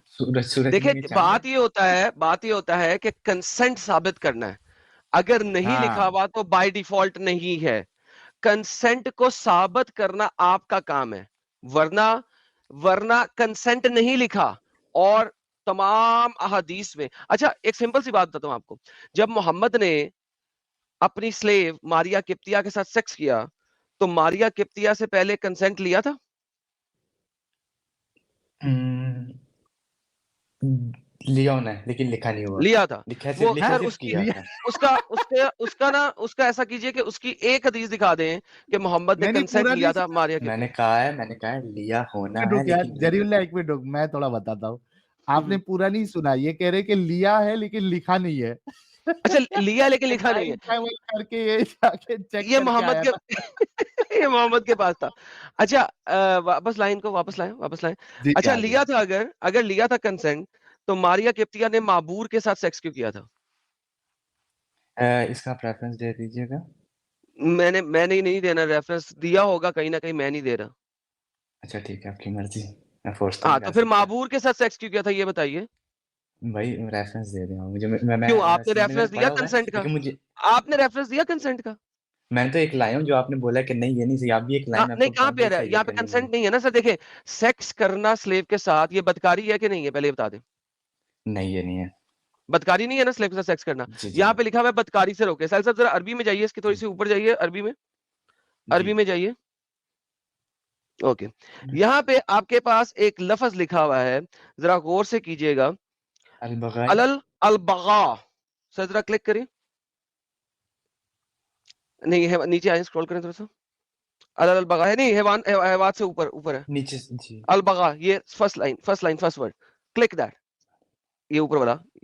सूरज देखिए नहीं है, चाँद है। बात ये होता है कि कंसेंट साबित करना है। अगर नहीं लिखा हाँ, हुआ तो बाय डिफॉल्ट नहीं है। कंसेंट को साबित करना आपका काम है, वरना वरना कंसेंट नहीं लिखा और तमाम अहादीस में। अच्छा, एक सिंपल सी बात बताता हूं आपको। जब मोहम्मद ने अपनी स्लेव मारिया किप्तिया के साथ सेक्स किया, तो मारिया किप्तिया से पहले कंसेंट लिया था? उम, लिया होना है, लेकिन लिखा नहीं हुआ। लिया था। लिखा वो सिर्फ़ लिखा खैर सिर्फ़ उसकी किया लिया था। उसका उसके उसका ना उसका ऐसा कीजिए कि उसकी एक हदीस दिखा दें कि मोहम्मद ने नहीं, नहीं कंसेंट पूरा नहीं लिया था सुना। मारिया किप्तिया। मैंने कहा है लिया होना है, रुक यार, लेकिन जरीउल्ला एक मिनट रुक, मैं थोड़ा बताता हूँ। हुँ, आपने हुँ। पूरा नहीं सुना, ये कह रहे कि लिया है लेकिन लिखा नहीं है। अच्छा, लिया लेकिन ये लिखा नहीं टाइम है। ट्रैवल करके ये जाके चेक ये करके मोहम्मद आया के था। ये मोहम्मद के पास था। अच्छा, वापस लाइन को वापस लाएँ। जी, अच्छा, आ गया। लिया था अगर लिया था कंसेंट, तो मारिया किप्तिया ने माबूर के साथ सेक्स क्यों किया था? इसका आप रेफ़रेंस दे दीजिएगा। मैंने नहीं देना रेफरेंस, दिया होगा कहीं न कहीं, मैं नहीं दे रहा। अच्छा ठीक है, आपकी मर्ज़ी। मैं फ़ोर्स तो हाँ, नहीं तो कर फिर सकता। माबूर के साथ सेक्स क्यों किया था ये बताइए? भाई रेफ़रेंस दे दें आप मुझे। क्यों, आपने सीने मैंने रेफरेंस दिया पढ़ा हुआ है, कंसेंट का? लेकिन मुझे आपने रेफरेंस दिया कंसेंट का? मैंने तो एक लाया हूँ जो आपने बोला कि नहीं ये नहीं सही, आप भी एक लाइन मैं नहीं, आपको कहाँ बताऊँ पे जो है? सही है यहाँ पे कि नहीं है। कंसेंट नहीं है ना सर। देखिए, सेक्स करना स्लेव के साथ ये बदकारी है कि नहीं है, पहले ये बता दें। नहीं ये नहीं है। बदकारी नहीं है ना स्लेव के साथ सेक्स करना। जी, जी, यहाँ जी। पे लिखा हुआ है बदकारी से रोके। साहिल साहब जरा अरबी में जाइए, इसकी थोड़ी-सी ऊपर जाइए अरबी में। जी। अरबी में जाइए। ओके। यहाँ पे आपके पास एक लफ्ज़ लिखा हुआ है, ज़रा गौर से कीजिएगा। अल-बगाई अलल अल-बगा। सर ज़रा क्लिक करिए। नहीं है, नीचे आइए, स्क्रॉल करें थोड़ा-सा। अलल अल-बगा है नहीं, हैवान से ऊपर ऊपर है। नीचे से जी। अल-बगा, ये first line, first word. Click that. ये ऊपर वाला,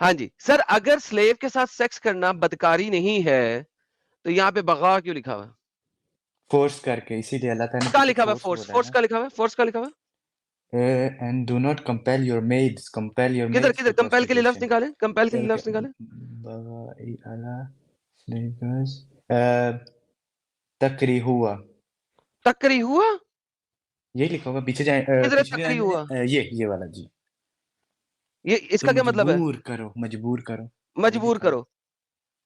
हाँ जी सर, अगर स्लेव के साथ सेक्स करना बदकारी नहीं है तो यहाँ पे बगा क्यों लिखा हुआ है? फोर्स करके, इसीलिए अल्लाह ताला ने कहाँ पीछे लिखा हुआ है फोर्स फोर्स? बोला है फोर्स ना। का लिखा हुआ है? फोर्स का लिखा हुआ है? And do not compel your maids, compel your किधर मेड्स किधर? टू कंपेल के लिए लफ्ज प्रोस्टिट्यूशन। निकाले, कंपेल के लिए लफ्ज निकाले। बगाई अला स्लेवर्स तकरी हुआ, तकरी हुआ? यही लिखा होगा, पीछे जाए किधर है पिछली तकरी लाइन हुआ? में ये वाला जी। ये इसका क्या मतलब है? मजबूर करो मजबूर करो।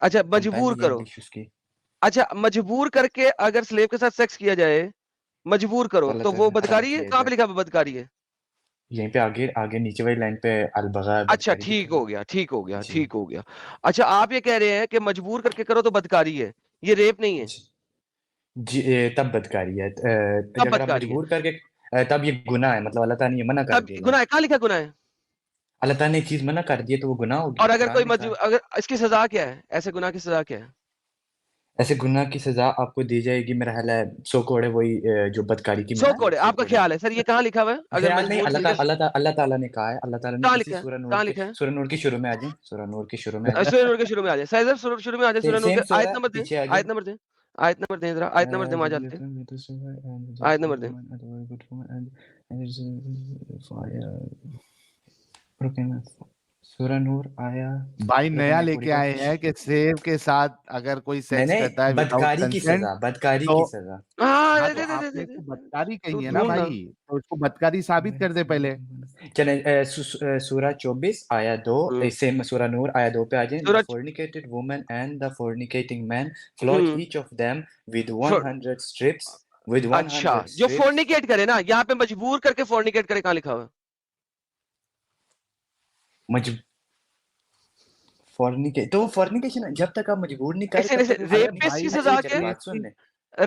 अच्छा मजबूर करो। इंग्लिश उसकी। अच्छा मजबूर करके अगर स्लेव के साथ सेक्स किया जाए, मजबूर करो, अल्लाह तो ताला वो ने हराम बदकारी है? किया कहाँ पे जाए। लिखा है बदकारी है? यहीं पे आगे आगे नीचे वाली लाइन पे अलबगा अच्छा बदकारी ठीक लिखा हो गया, ठीक हो गया, जी। ठीक हो गया। अच्छा आप ये कह रहे हैं कि मजबूर करके करो तो बदकारी है, ये रेप नहीं है? जी तब बदकारी है। तब अगर आप बदकारी है, मजबूर करके तब ये गुनाह है, मतलब अल्लाह ताला ने ये मना कर तब दिया। गुनाह है। कहाँ लिखा गुनाह है? अल्लाह ताला ने एक चीज मना कर दी है तो वो गुनाह होगी। और अगर कुरान कोई में कहा है। अगर इसकी सजा क्या है? ऐसे गुनाह की सजा क्या है? ऐसे गुनाह की सजा आपको दी जाएगी, मेरा ख्याल है 100 कोड़े, वही जो बदकारी की 100 मिलती है, कोड़े 100 आपका कोड़े। ख्याल है सर? ये कहाँ लिखा हुआ है? अगर ख्याल नहीं, मजबूर करके अल्लाह ताला ने कहा है। अल्लाह ताला ने कहाँ इसी लिखा है? सूरह नूर कहाँ के लिखा है? सूरह नूर के शुरू में आ जाए, सूरह नूर के शुरू में आ जाए। सूरह नूर के शुरू में आ जाए। साइड शुरू में आ जाए। सूरह नूर सेम के आयत सूरह नंबर दें, पीछे आ आयत जाए। नंबर दें, आयत नंबर दें जरा, आयत नंबर दें, वहां जाते हैं। आयत नंबर दें। सूरह नूर आया भाई नया पूरी लेके आए हैं कि स्लेव के साथ अगर कोई नहीं सेक्स करता है नहीं, विदाउट कंसेंट बदकारी तो की सजा। हाँ हाँ दे तो दे दे दे आपने दे इसको दे। बदकारी तू कही है ना ढूंढ ना। भाई, तो इसको बदकारी साबित कर दे पहले। चले सूरह 24 आया 2, सेम सूरह नूर आया 2 पे आ जाए। The Suraj fornicated woman and the fornicating man flogged each of them with 100 strips, with अच्छा 100 जो strips। फोर्निकेट करे ना, यहाँ पे मजबूर करके फोर्निकेट करे, कहाँ लिखा हुआ है? तो फॉर्निकेशन जब तक आप मजबूर नहीं कर, तब तक वो गलत नहीं। रेपिस्ट की भाई सजा चल क्या है? बात सुन ले।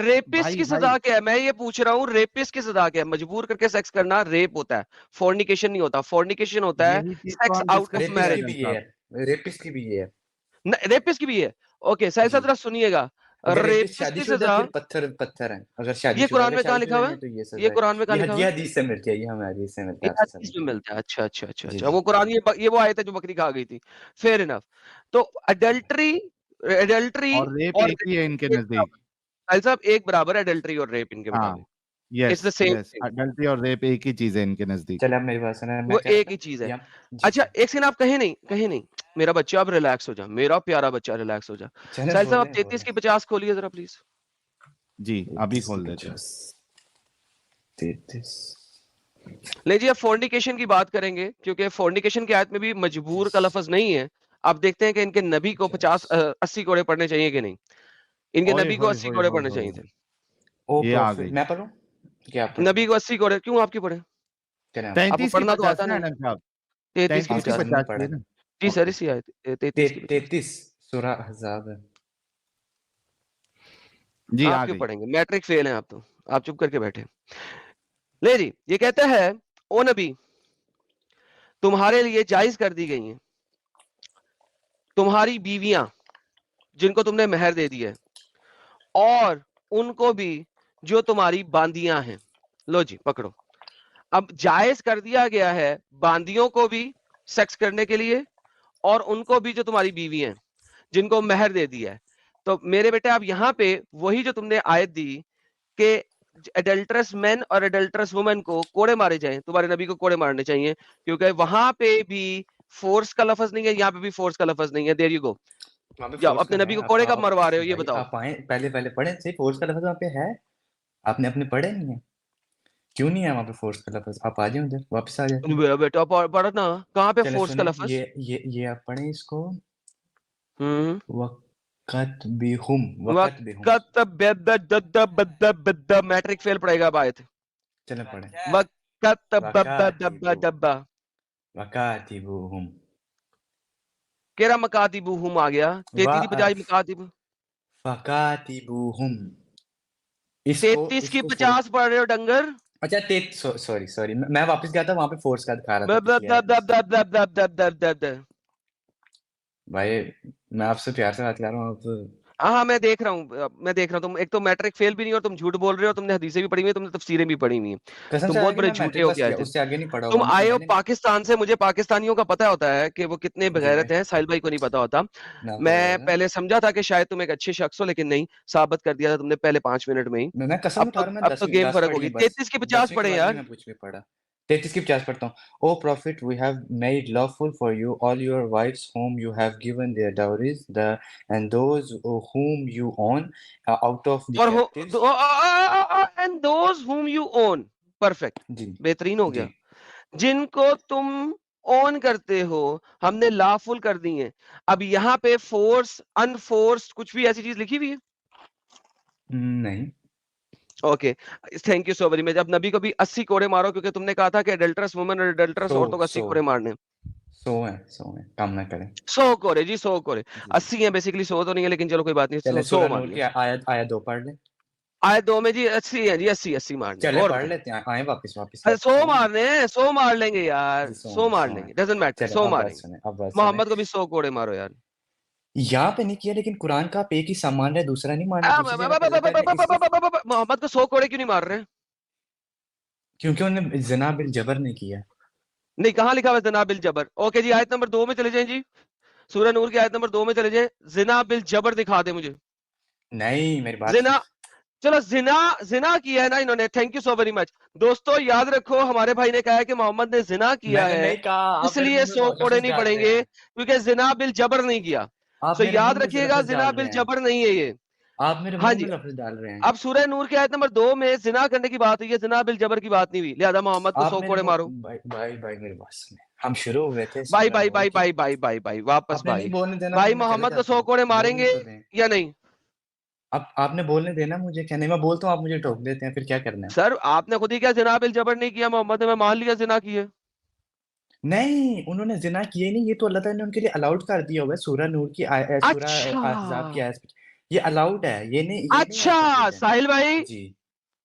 रेपिस्ट की सजा क्या है? मैं ये पूछ रहा हूँ, रेपिस्ट की सजा क्या है? मजबूर करके सेक्स करना रेप होता है, फोर्निकेशन नहीं होता। फोर्निकेशन होता है यही चीज तो सेक्स हम आउट ऑफ डिस्कस कर रेपिस्ट रहे की हैं मैरिज। भी ये साहब। है, रेपिस्ट की भी ये है रेपिस्ट की भी है। ओके साहिल साहब जी। जरा सुनिएगा, अगर रेपिस्ट रेपिस्ट की शादीशुदा सजा फिर पत्थर है। अगर ये शादीशुदा कुरान अगर में कहाँ लिखा शादीशुदा हुआ नहीं है? है तो ये ये सजा है। कुरान में कहाँ लिखा हुआ है? हदीस से मिलती है, ये हमें हदीस से मिलता ये है आपसे हदीस में समझ। मिलता है। अच्छा अच्छा अच्छा जी अच्छा, जी वो कुरान ये वो आयत है जो बकरी खा गई थी। Fair enough. तो अडल्ट्री अडल्ट्री और रेप और एक ही है इनके एक नजदीक। बराबर, साहिल साहब एक बराबर है अडल्ट्री और रेप इनके हाँ मुताबिक। It's the yes same yes, thing, adultery और रेप एक ही चीज है इनके नजदीक। चले, अब मेरी बात सुना, मैं वो कह रहा एक था ही चीज है। यहाँ जी अच्छा एक सेकंड, आप कहे नहीं, कहे नहीं। मेरा बच्चा अब रिलैक्स हो जा, मेरा प्यारा बच्चा रिलैक्स हो जा। चले साहिल साहब बोले आप 33 की 50 खोलिए जरा प्लीज। जी अभी खोल देते हैं। 33 लीजिए अब फोर्निकेशन की बात करेंगे, क्योंकि फोर्निकेशन की आयत में भी मजबूर का लफ्ज नहीं है। अब देखते हैं कि इनके नबी को 80 कोड़े पढ़ने चाहिए कि नहीं। इनके ओए नबी को होए 80 होए कोड़े होए पढ़ने होए चाहिए थे। होए। ओ ये आ प्रॉफिट गई मैं पढ़ूं क्या आप पढ़? नबी को 80 कोड़े क्यों आपकी पढ़े? चले आप आपको 33 की पढ़ना तो 50 आता ना नहीं। अनंत साहब, 33 की 33 की 50 हमने 50 पढ़ा की है। ना। जी सर, ओके, इसी आयत 33 की 50 33 सूरह अहज़ाब है। जी आप आ क्यों गई। पढ़ेंगे? मैट्रिक फेल हैं आप तो, आप चुप करके बैठे। ले जी, ये कहता है ओ नबी तुम्हारे लिए जायज कर दी गई हैं तुम्हारी बीवियां जिनको तुमने मेहर दे दी है, और उनको भी जो तुम्हारी बांदियां हैं। लो जी पकड़ो, अब जायज कर दिया गया है बांदियों को भी सेक्स करने के लिए, और उनको भी जो तुम्हारी बीवी हैं जिनको मेहर दे दिया है। तो मेरे बेटे आप यहां पे वही जो तुमने आयत दी कि एडल्ट्रस मैन और एडल्ट्रस वुमेन को कोड़े मारे जाएं, तुम्हारे नबी को कोड़े मारने चाहिए, क्योंकि वहां पे भी फोर्स का लफज नहीं है, यहाँ पे भी फोर्स का लफज नहीं है। There you go. वहाँ पे जाओ फोर्स का अपने है। नबी को कोड़े कब आप मरवा रहे हो ये भाई बताओ। आप आए पहले पहले पढ़े सही, फोर्स का लफ्ज वहाँ पे है। आपने अपने पढ़े नहीं है? क्यों नहीं है वहाँ पे फोर्स का लफ्ज? आप आ जाए उधर, वापस आ जाते हैं। मेरा बेटा पढ़ना, कहाँ पे चले फोर्स का सुने, लफज? ये आप पढ़े इसको। हम्म वक़्त बिहुम, वक़्त बिहुम। मैट्रिक फेल पड़ेगा अब आयत। चले पढ़े। वक़्त वकातिबुहुम, केरा मकातिबुहुम आ गया, 33 की बजाय मकातिब। फकातिबुहुम। 33 की 50 पढ़ रहे हो डंगर। अच्छा सॉरी मैं वापस गया था, वहां पे फोर्स का दिखा रहा था पिछली आयत में। भाई मैं आपसे प्यार से बात कर रहा हूँ, आप हाँ मैं देख रहा हूँ तुम एक तो मैट्रिक फेल भी नहीं और तुम झूठ बोल रहे हो, तुमने हदीसें भी पढ़ी हुई है, तुमने तफसीरें भी पढ़ी हुई हैं, कसम तुम से बहुत आगे बड़े मैं झूठे मैट्रिक हो पास के आए किया, थे। उससे आगे नहीं पढ़ा तुम हुआ आए हो मैंने। पाकिस्तान से, मुझे पाकिस्तानियों का पता होता है कि वो कितने जी भाई, बेगैरत हैं, साहिल भाई को नहीं पता होता। ना मैं पता। पहले समझा था कि शायद तुम एक अच्छे शख्स हो, लेकिन नहीं, साबित कर दिया था तुमने पहले 5 मिनट में ही। मैं कसम उठा रहा हूँ, मैं अब तो 10 गेम 10 फर्क पढ़ होगी, ली बस। 33 की 50 10वीं के पढ़े बाद नहीं यार। मैं कुछ भी पढ़ा। 33 की 50 पढ़ता हूँ। O prophet, we have made lawful for you all your wifes whom you have given their dowries, and those whom you own out of the और हो captives। And those whom you own, perfect, जी बेहतरीन हो जी। गया। जिनको तुम own करते हो, हमने लाफुल कर दी है। अब यहाँ पे फोर्स अनफोर्स्ड कुछ भी ऐसी चीज लिखी हुई है? नहीं। Okay, thank you so very much. अब नबी को भी 80 कोड़े मारो, क्योंकि तुमने कहा था कि एडल्टरस वुमन और एडल्टरस सो औरतों को 80 सो कोड़े मारने। 100 है काम ना करें। 100 कोड़े जी, 100 कोड़े। जी 80 है बेसिकली, 100 तो नहीं है, लेकिन चलो कोई बात नहीं, चले 100 सूरह मान नूर लिया। की आयत 2 पढ़ ले। आए 2 में जी 80 है जी, 80 मारने चले और पढ़ बताओ। लेते हैं, आए वापस वापस अरे 100 100 मारने हैं, 100 मार लेंगे यार, जी 100 मार 100 है। लेंगे, डजंट मैटर, चले 100 अब बात मारेंगे। सुने, अब बात सुने। मोहम्मद को भी 100 कोड़े मारो यार। यहाँ पे नहीं किया, लेकिन कुरान का आप एक ही सामान रहे, दूसरा नहीं मानना। दूसरी जगह पे अल्लाह ताला ने इस मोहम्मद को 100 कोड़े क्यों नहीं मार रहे? क्योंकि उन्होंने जना बिल जबर नहीं किया। नहीं, कहाँ लिखा हुआ जिना बिल जबर? ओके जी, आयत नंबर 2 में चले जाएं जी, सूरह नूर की आयत नंबर 2 में चले जाएं। जिना बिल जबर दिखा दे मुझे। नहीं मेरी बात जिना, चलो जिना जिना किया है ना इन्होंने, thank you so very much. दोस्तों याद रखो, हमारे भाई ने कहा है कि मोहम्मद ने जिना किया मैंने है, नहीं कहा, आप मेरे इसलिए मुंह में 100 कोड़े लफ्ज नहीं डाल रहे पड़ेंगे, हैं। क्योंकि जिना बिल जबर नहीं किया। आप सो मेरे याद मुंह में रखिएगा, लफ्ज जिना डाल बिल रहे हैं। जबर नहीं है ये। आप मेरे हाँ मुंह में जी, लफ्ज डाल रहे हैं। अब सूरह नूर की आयत नंबर 2 में जिना करने की बात हुई है, जिना बिल जबर की बात नहीं हुई, लिहाजा मोहम्मद को आप 100 मेरे कोड़े मुंह मारो। भाई भाई भाई मेरी बात सुने, हम शुरू हुए थे भाई सूरह भाई नूर भाई की। भाई भाई भाई भाई वापस आपने नहीं भाई। बोलने देना तो भाई मैं चले मोहम्मद को जाता 100 हूँ, कोड़े बोलने मारेंगे तो दें। या नहीं? अब आपने बोलने देना मुझे, क्या नहीं मैं बोलता हूँ, आप मुझे टोक देते हैं, फिर क्या करना है। सर आपने खुद ही क्या जिना बिल जबर नहीं किया, मोहम्मद ने, मैं मान लिया जिना की है। नहीं उन्होंने जिना किए नहीं, ये तो अल्लाह ताला ने उनके लिए अलाउड कर दिया हुआ है। सूरह नूर की सूरह अच्छा, अहज़ाब की आयत, ये अलाउड है, ये नहीं अच्छा फोरबिडन। साहिल भाई, जी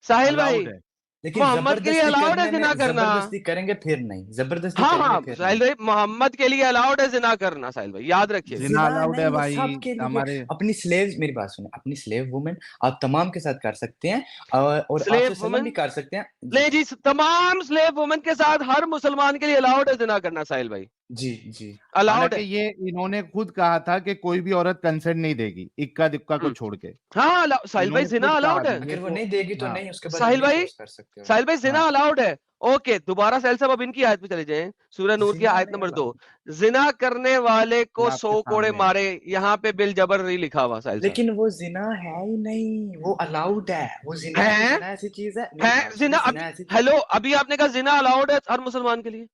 साहिल भाई, अलाउड है। लेकिन मोहम्मद के लिए जबरदस्ती अलाउड है करने जिना में, करना? जबरदस्ती करेंगे फिर नहीं, जबरदस्ती हाँ करेंगे हाँ फिर साहिल नहीं। भाई, मोहम्मद के लिए अलाउड है जिना करना, साहिल भाई याद रखिएगा। जिना जिना अलाउड है नहीं है भाई सबके लिए। हमारे। अपनी स्लेव, मेरी बात सुने, अपनी स्लेव वुमेन आप तमाम के साथ कर सकते हैं, और आप स्लेव सल्लम भी वुमन, कर सकते हैं। जी ले जी, तमाम स्लेव वुमन के साथ हर मुसलमान के लिए अलाउड है जिना करना, साहिल भाई जी जी। अलाउड हालांकि है। ये इन्होंने खुद कहा था कि कोई भी औरत कंसेंट नहीं देगी, इक्का दुक्का को हम्म, छोड़ के। हाँ साहिल भाई इन्होंने जिना खुद कहा अलाउड था है। ये अगर वो तो। नहीं देगी तो हाँ, नहीं, उसके बाद हम साहिल नहीं भाई, फोर्स कर सकते हो। साहिल भाई जिना हाँ अलाउड है। ओके, दोबारा साहिल साहब अब इनकी आयत पे चले जाएं, सूरह नूर की जिना आयत नहीं नंबर 2। अलाउड। जिना करने वाले को ये आपके 100 कोड़े सामने है। मारे, यहाँ पे बिल जबर नहीं लिखा हुआ साहिल साहब। लेकिन वो जिना है ही नहीं, वो अलाउड है, वो जिना है। है जिना ऐसी चीज है, मेरी बात जिना, सुने, अब जिना ऐसी हेलो, अभी आपने कहा जिना अलाउड है हर मुसलमान के लिए,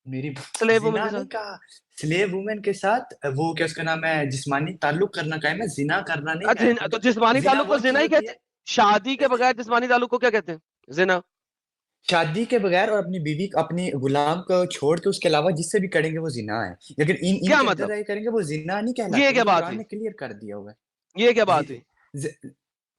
मेरी स्लेव वुमन जिना के नहीं साथ। कहा। स्लेव वुमेन के साथ वो क्या उसका नाम है, जिस्मानी ताल्लुक करना का है, मैं जिना करना नहीं कहा है, तो क्योंकि जिस्मानी जिना ताल्लुक को वो जिना चीज ही होती कहते है। हैं, शादी के बगैर जिस्मानी ताल्लुक को क्या कहते हैं? जिना। शादी के बगैर और अपनी बीवी, अपनी गुलाम को छोड़ के उसके अलावा जिससे भी करेंगे वो जिना है, लेकिन क्या इनके अंदर मतलब? रह करेंगे वो जिना नहीं ये कहलाते, क्या ये तो बात कुरान हुई? ने क्लियर कर दिया हुआ है। ये क्या बात जि, हुई? जि,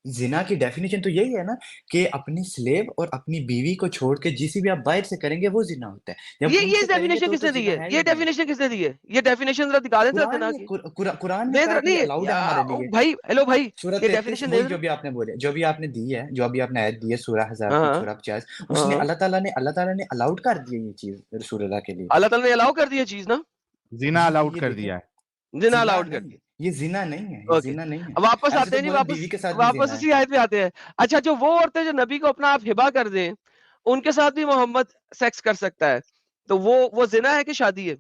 जिना की डेफिनेशन तो यही है ना, कि अपनी स्लेव और अपनी बीवी को छोड़ के जिसे भी आप बाहर से करेंगे वो जिना होता है। जब ये उनसे करेंगे डेफिनेशन तो किसने दी जिना है? है ही ये नहीं। डेफिनेशन किसने दी है? ये डेफिनेशन जरा दिखा दें कुरान जना ने की। कुरान ने दे कहा दे कि ये नहीं अलाउड है हमारे लिए। भाई, हेलो भाई, सूरह ये 33 डेफिनेशन दे वही दे। जो भी आपने बोले, जो भी आपने दी है, जो अभी आपने आयत दी है सूरह हजार की, हाँ सूरह 50, हाँ उसमें हाँ। अल्लाह ताला ने अलाउड कर दी है ये चीज रसूलुल्लाह के लिए। अल्लाह ताला ने अलाउ कर दी है चीज ना, जिना जी अलाउड ये कर देखें, दिया है। जिना जिना अलाउड कर नहीं, दी। ये जिना नहीं है, ये ओके, जिना नहीं है। वापस ऐसे आते तो हैं जी, बोले वापस बीवी के साथ भी वापस जिना है। उसी आयत पे आते हैं। अच्छा, जो वो औरतें जो नबी को अपना आप हिबा कर दें, उनके साथ भी मोहम्मद सेक्स कर सकता है, तो वो जिना है कि शादी है?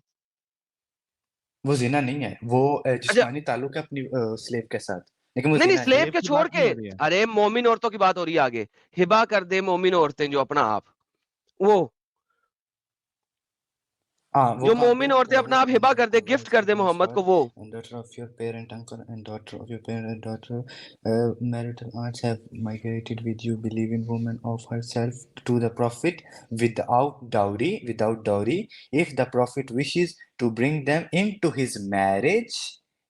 वो जिना नहीं है, वो अच्छा, जिस्मानी ताल्लुक है अपनी स्लेव के साथ, लेकिन वो नहीं जिना नहीं स्लेव है। स्लेव के की छोड़ बात के, नहीं हो रही है। अरे मोमिन औरतों की बात हो रही है आगे। हिबा कर दे मोमिन औरतें जो अपना आप, वो हाँ वो जो कर दो, मोमिन औरतें अपना आप हिबा कर दे, गिफ्ट कर दे मोहम्मद को, वो and daughter of your parent, uncle, and daughter of your parent, and daughter marital aunts have migrated with you, believing woman of herself to the prophet without dowry, if the prophet wishes to bring them into his marriage,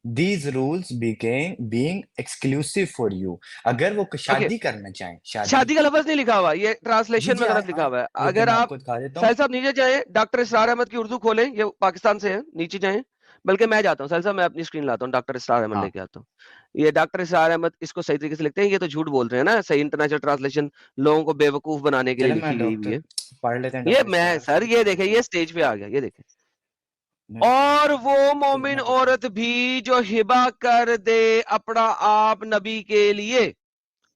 these rules began being exclusive for you। अगर वो okay. शादी करना चाहें, शादी। शादी का लफ्ज नहीं लिखा हुआ, ये जी ट्रांसलेशन जी में आए गलत लिखा आए, हुआ है। रुक जाए अगर मैं आप आपको दिखा देता हूँ। साहिल साहब नीचे जाएं, डॉक्टर इसरार अहमद की उर्दू खोलें, ये पाकिस्तान से है, नीचे जाएं, बल्कि मैं जाता हूँ साहिल साहब, मैं अपनी स्क्रीन लाता हूँ, डॉक्टर इसरार अहमद हाँ लेके आता हूँ। ये डॉक्टर इसरार अहमद इसको सही तरीके से लिखते हैं, ये तो झूठ बोल रहे हैं ना, सही इंटरनेशनल ट्रांसलेशन लोगों को बेवकूफ बनाने के लिए चले मैं लिखी हुई है। पढ़ लेते हैं ये डॉक्टर मैं इसरार सर, से, ये पढ़ देखे, लेते ये हैं। स्टेज पे आ गया, ये देखे। नहीं, और वो चलो मोमिन मैं देखता औरत भी जो हिबा कर दे अपना आप नबी के लिए,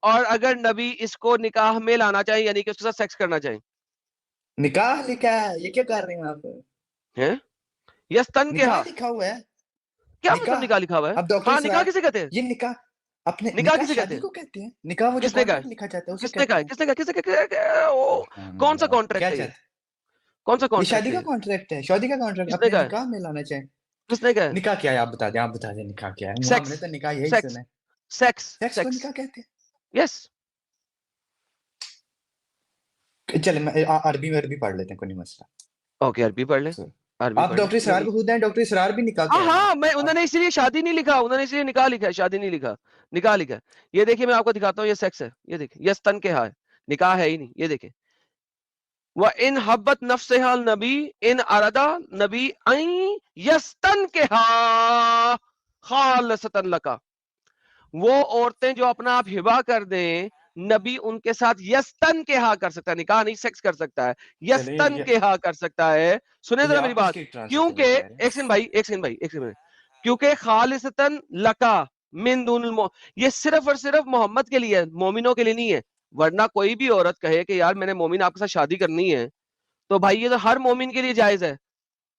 और अगर नबी इसको निकाह में लाना चाहे, यानी कि उसके साथ सेक्स करना चाहे, निकाह लिखा है, ये क्या कर रहे हैं आप? हैं? यस्तन के निकाह हा, लिखा हुआ है, क्या मतलब निकाह। निकाह लिखा हुआ है? अब डॉक्टर हाँ, निकाह इसरार, किसे कहते हैं? ये निकाह अपने निकाह निकाह किसे कहते शादी हैं? को कहते हैं, निकाह वो जो किसने कहा है? कॉन्ट्रैक्ट लिखा जाता है उसे किसने कहते कहा है? हैं। किसने कहा? किसने कहा? ओ, सुभान कौन सा अल्लाह, कॉन्ट्रैक्ट क्या है ये? चाहते? कौन सा ये कॉन्ट्रैक्ट शादी है का ये? कॉन्ट्रैक्ट है, शादी का कॉन्ट्रैक्ट किसने अपने कहा है? निकाह में लाना चाहे। किसने कहा है? निकाह क्या है, आप बता दें, आप बता दें निकाह क्या है? हमने सेक्स, तो निकाह यही सेक्स, सुना है। सेक्स, सेक्स को सेक्स, निकाह कहते यस। हैं। चले मैं अरबी में अरबी पढ़ लेते हैं, कोई नहीं मसला। ओके, अरबी पढ़ ले, सो, अरबी आप पढ़ ले, डॉक्टर इसरार नबी। को खुद हैं, डॉक्टर इसरार भी निकाह हाँ कह रहे हैं। हाँ, मैं, अब उन्होंने इसलिए शादी नहीं लिखा, उन्होंने इसलिए निकाह लिखा है, शादी नहीं लिखा, निकाह लिखा है। ये देखिए, मैं आपको दिखाता हूँ, ये सेक्स है, ये देखिए, यस्तन के हा है, निकाह है ही नहीं, ये देखिए। व इन हब्बत नफ्सहाल नबी इन अरदा नबी आई यस्तन के हा खालसतन लका। वो औरतें जो अपना आप हिबा कर दें, नबी उनके साथ यस्तन के हा कर सकता है, निकाह नहीं सेक्स कर सकता है, चले यस्तन के हा कर सकता है। सुने ये जरा मेरी आप बात, किसके ट्रांसलेशन क्योंकि में कह रहे हैं? एक सेकंड भाई, एक सेकंड भाई, एक सेकंड, क्योंकि खालिसतन लका मिन दूनिल ये सिर्फ और सिर्फ मोहम्मद के लिए है, मोमिनों के लिए नहीं है। वरना कोई भी औरत कहे कि यार मैंने मोमिन आपके साथ शादी करनी है, तो भाई ये तो हर मोमिन के लिए जायज है।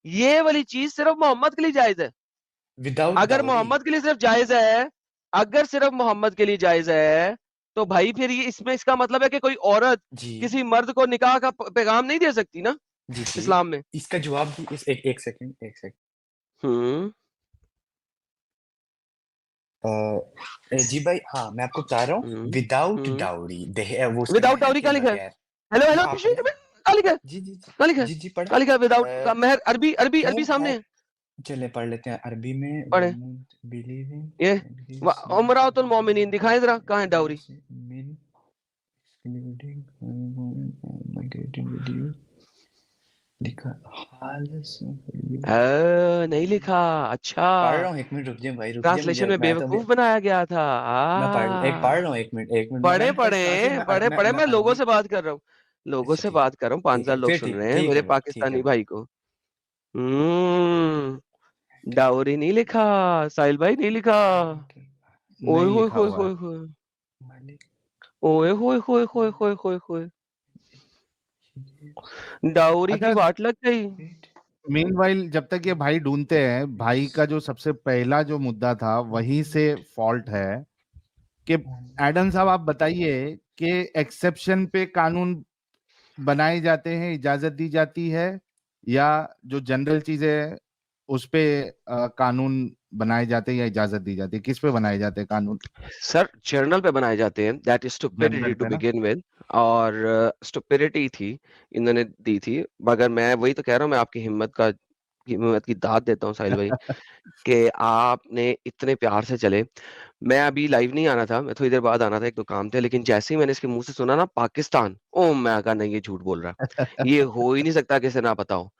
ये वाली चीज सिर्फ मोहम्मद के लिए जायज है। विदाउट अगर डाउरी। मोहम्मद के लिए सिर्फ जायज है, अगर सिर्फ मोहम्मद के लिए जायज है, तो भाई फिर ये इसमें इसका मतलब है कि कोई औरत जी किसी मर्द को निकाह का पैगाम नहीं दे सकती ना जी जी, इस्लाम में। इसका जवाब भी इस एक सेकंड, एक सेकंड। हम्म जी भाई, हाँ मैं आपको बता रहा हूँ, विदाउट हम्म डाउरी वो उसके विदाउट महर डाउरी के कहाँ लिखा है? बगैर। हेलो हेलो आपने कहाँ लिखा है? जी जी कहाँ लिखा है? जी जी पढ़े। कहाँ लिखा है विदाउट का महर? अरबी अरबी अरबी सामने है, है, चले पढ़ लेते हैं अरबी में। पढ़े बिलीविंग ये उमरातुल मोमिनीन दिखाएं जरा, कहाँ है डाउरी? लिखा नहीं लिखा। अच्छा, पढ़ रहा हूँ, एक मिनट रुक जाए भाई, रुक जाए मुझे, ट्रांसलेशन में मैं तो अभी बेवकूफ बनाया गया था। मैं पढ़ रहा हूँ, एक मिनट एक मिनट, पढ़े मैंने कहा ट्रांसलेट, पढ़े, मैं लोगों अरबी। से बात कर रहा हूँ, लोगों अच्छा से ठीक है, बात कर रहा हूँ, 5,000 लोग फिर सुन ठीक रहे हैं ठीक मेरे है भाई, ठीक है पाकिस्तानी भाई। भाई को। डाउरी नहीं लिखा, साहिल भाई नहीं लिखा। ओए नहीं होए लिखा होए हुआ है। होए होए, ओए होए होए होए होए होए होए, डाउरी की अच्छा, वाट लग गई। मीनवाइल जब तक ये भाई ढूंढते हैं, भाई का जो सबसे पहला जो मुद्दा था वहीं से फॉल्ट है कि एडम साहब आप बताइए कि एक्सेप्शन पे कानून बनाए जाते हैं, इजाजत दी जाती है, या जो जनरल चीजें उस पे कानून बनाए जाते हैं या इजाजत दी जाती है? किस पे बनाए जाते हैं कानून? सर जर्नल पे बनाए जाते हैं, दैट इज जनरल स्टुपिडिटी टू पे ना। बिगिन विद, और स्टुपिडिटी थी, इन्होंने दी थी। मगर मैं वही तो कह रहा हूँ, मैं आपकी हिम्मत की दाद देता हूँ साहिल भाई, कि आपने इतने प्यार से चले। मैं अभी लाइव नहीं आना था, मैं थोड़ी देर बाद आना था, एक तो काम थे, लेकिन जैसे ही मैंने इसके मुंह से सुना ना पाकिस्तान, ओ मैं कहा नहीं ये झूठ बोल रहा है, ये हो ही नहीं सकता किसे ना पता हो।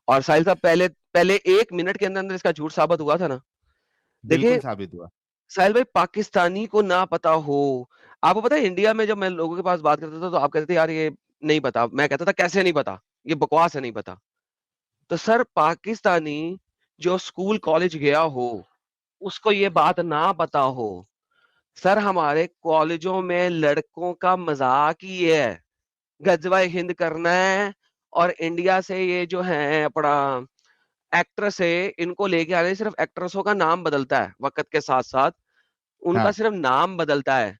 और साहिल साहब पहले पहले 1 मिनट के अंदर अंदर इसका झूठ साबित हुआ था ना। बिल्कुल देखिए साबित हुआ। साहिल भाई, पाकिस्तानी को ना पता हो, आपको पता है इंडिया में जब मैं लोगों के पास बात करता था तो आप कहते थे यार ये नहीं पता, मैं कहता था कैसे नहीं पता, ये बकवास है नहीं पता। तो सर पाकिस्तानी जो स्कूल कॉलेज गया हो, उसको ये बात ना पता हो। सर हमारे कॉलेजों में लड़कों का मजाक ही है, गजवा हिंद करना है, और इंडिया से ये जो है अपना एक्ट्रेस है, इनको लेके आ रहे हैं, सिर्फ एक्ट्रेसों का नाम बदलता है वक्त के साथ साथ, उनका हाँ सिर्फ नाम बदलता है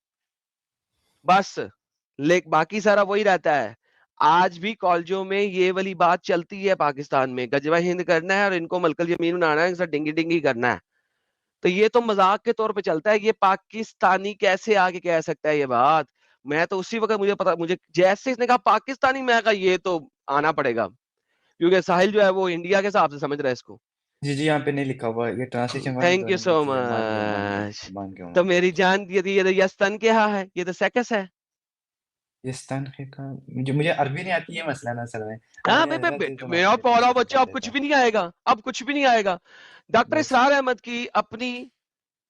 बस, बाकी सारा वही रहता है। आज भी कॉलेजों में ये वाली बात चलती है पाकिस्तान में, गजवा हिंद करना है और इनको मलकल यमीन बनाना है, इनसे डिंगी डिंगी करना है। तो ये तो मजाक के तौर पे चलता है, ये पाकिस्तानी कैसे आगे कह सकता है ये बात? मैं तो उसी वक्त मुझे जैसे इसने कहा पाकिस्तानी, मैं कहा ये तो आना पड़ेगा, क्योंकि साहिल जो है वो इंडिया के हिसाब से समझ रहा है इसको। जी जी, यहाँ पे नहीं लिखा हुआ, ये ट्रांसलेशन वाली थैंक जो यू है सो लिखी है, मच। मान गया तो मैं। मेरी जान, ये तो यस्तन क्या है, ये तो सेकस है। यस्तनखिका मुझे अरबी नहीं आती, ये मसला ना असल में। हाँ मैं हज़रत तो मैं मेरा आपको पौला ट्रांसलेट बच्चा कर अब देता कुछ हूँ। भी नहीं आएगा, अब कुछ भी नहीं आएगा। डॉक्टर बस इसरार अहमद की अपनी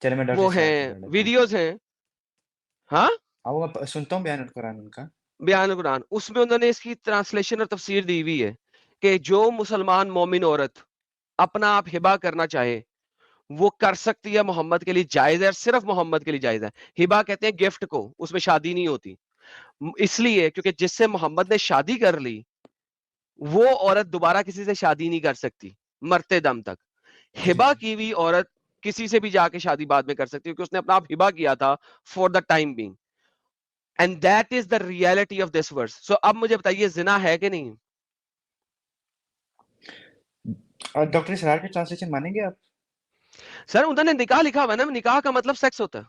चलो मैं डॉक्टर वो इसरार की हैं पढ़ लेता हूँ। वीडियोस हैं, हाँ हाँ, वो मैं सुनता हूँ बयानुल कुरान उनका। बयान कुरान, उसमें उन्होंने इसकी ट्रांसलेशन और तफसीर दी हुई है कि जो मुसलमान मोमिन औरत अपना आप हिबा करना चाहे वो कर सकती है, मोहम्मद के लिए जायज है, सिर्फ मोहम्मद के लिए जायज है। हिबा कहते हैं गिफ्ट को, उसमें शादी नहीं होती। इसलिए क्योंकि जिससे मोहम्मद ने शादी कर ली वो औरत दोबारा किसी से शादी नहीं कर सकती मरते दम तक। जी हिबा की हुई औरत किसी से भी जाके शादी बाद में कर सकती है क्योंकि उसने अपना आप हिबा किया था for the time being, and that is the reality of this verse. So अब मुझे बताइए जिना है कि नहीं? और डॉक्टर इसरार की ट्रांसलेशन मानेंगे आप? सर उन्होंने निकाह लिखा हुआ है ना, निकाह का मतलब सेक्स होता है।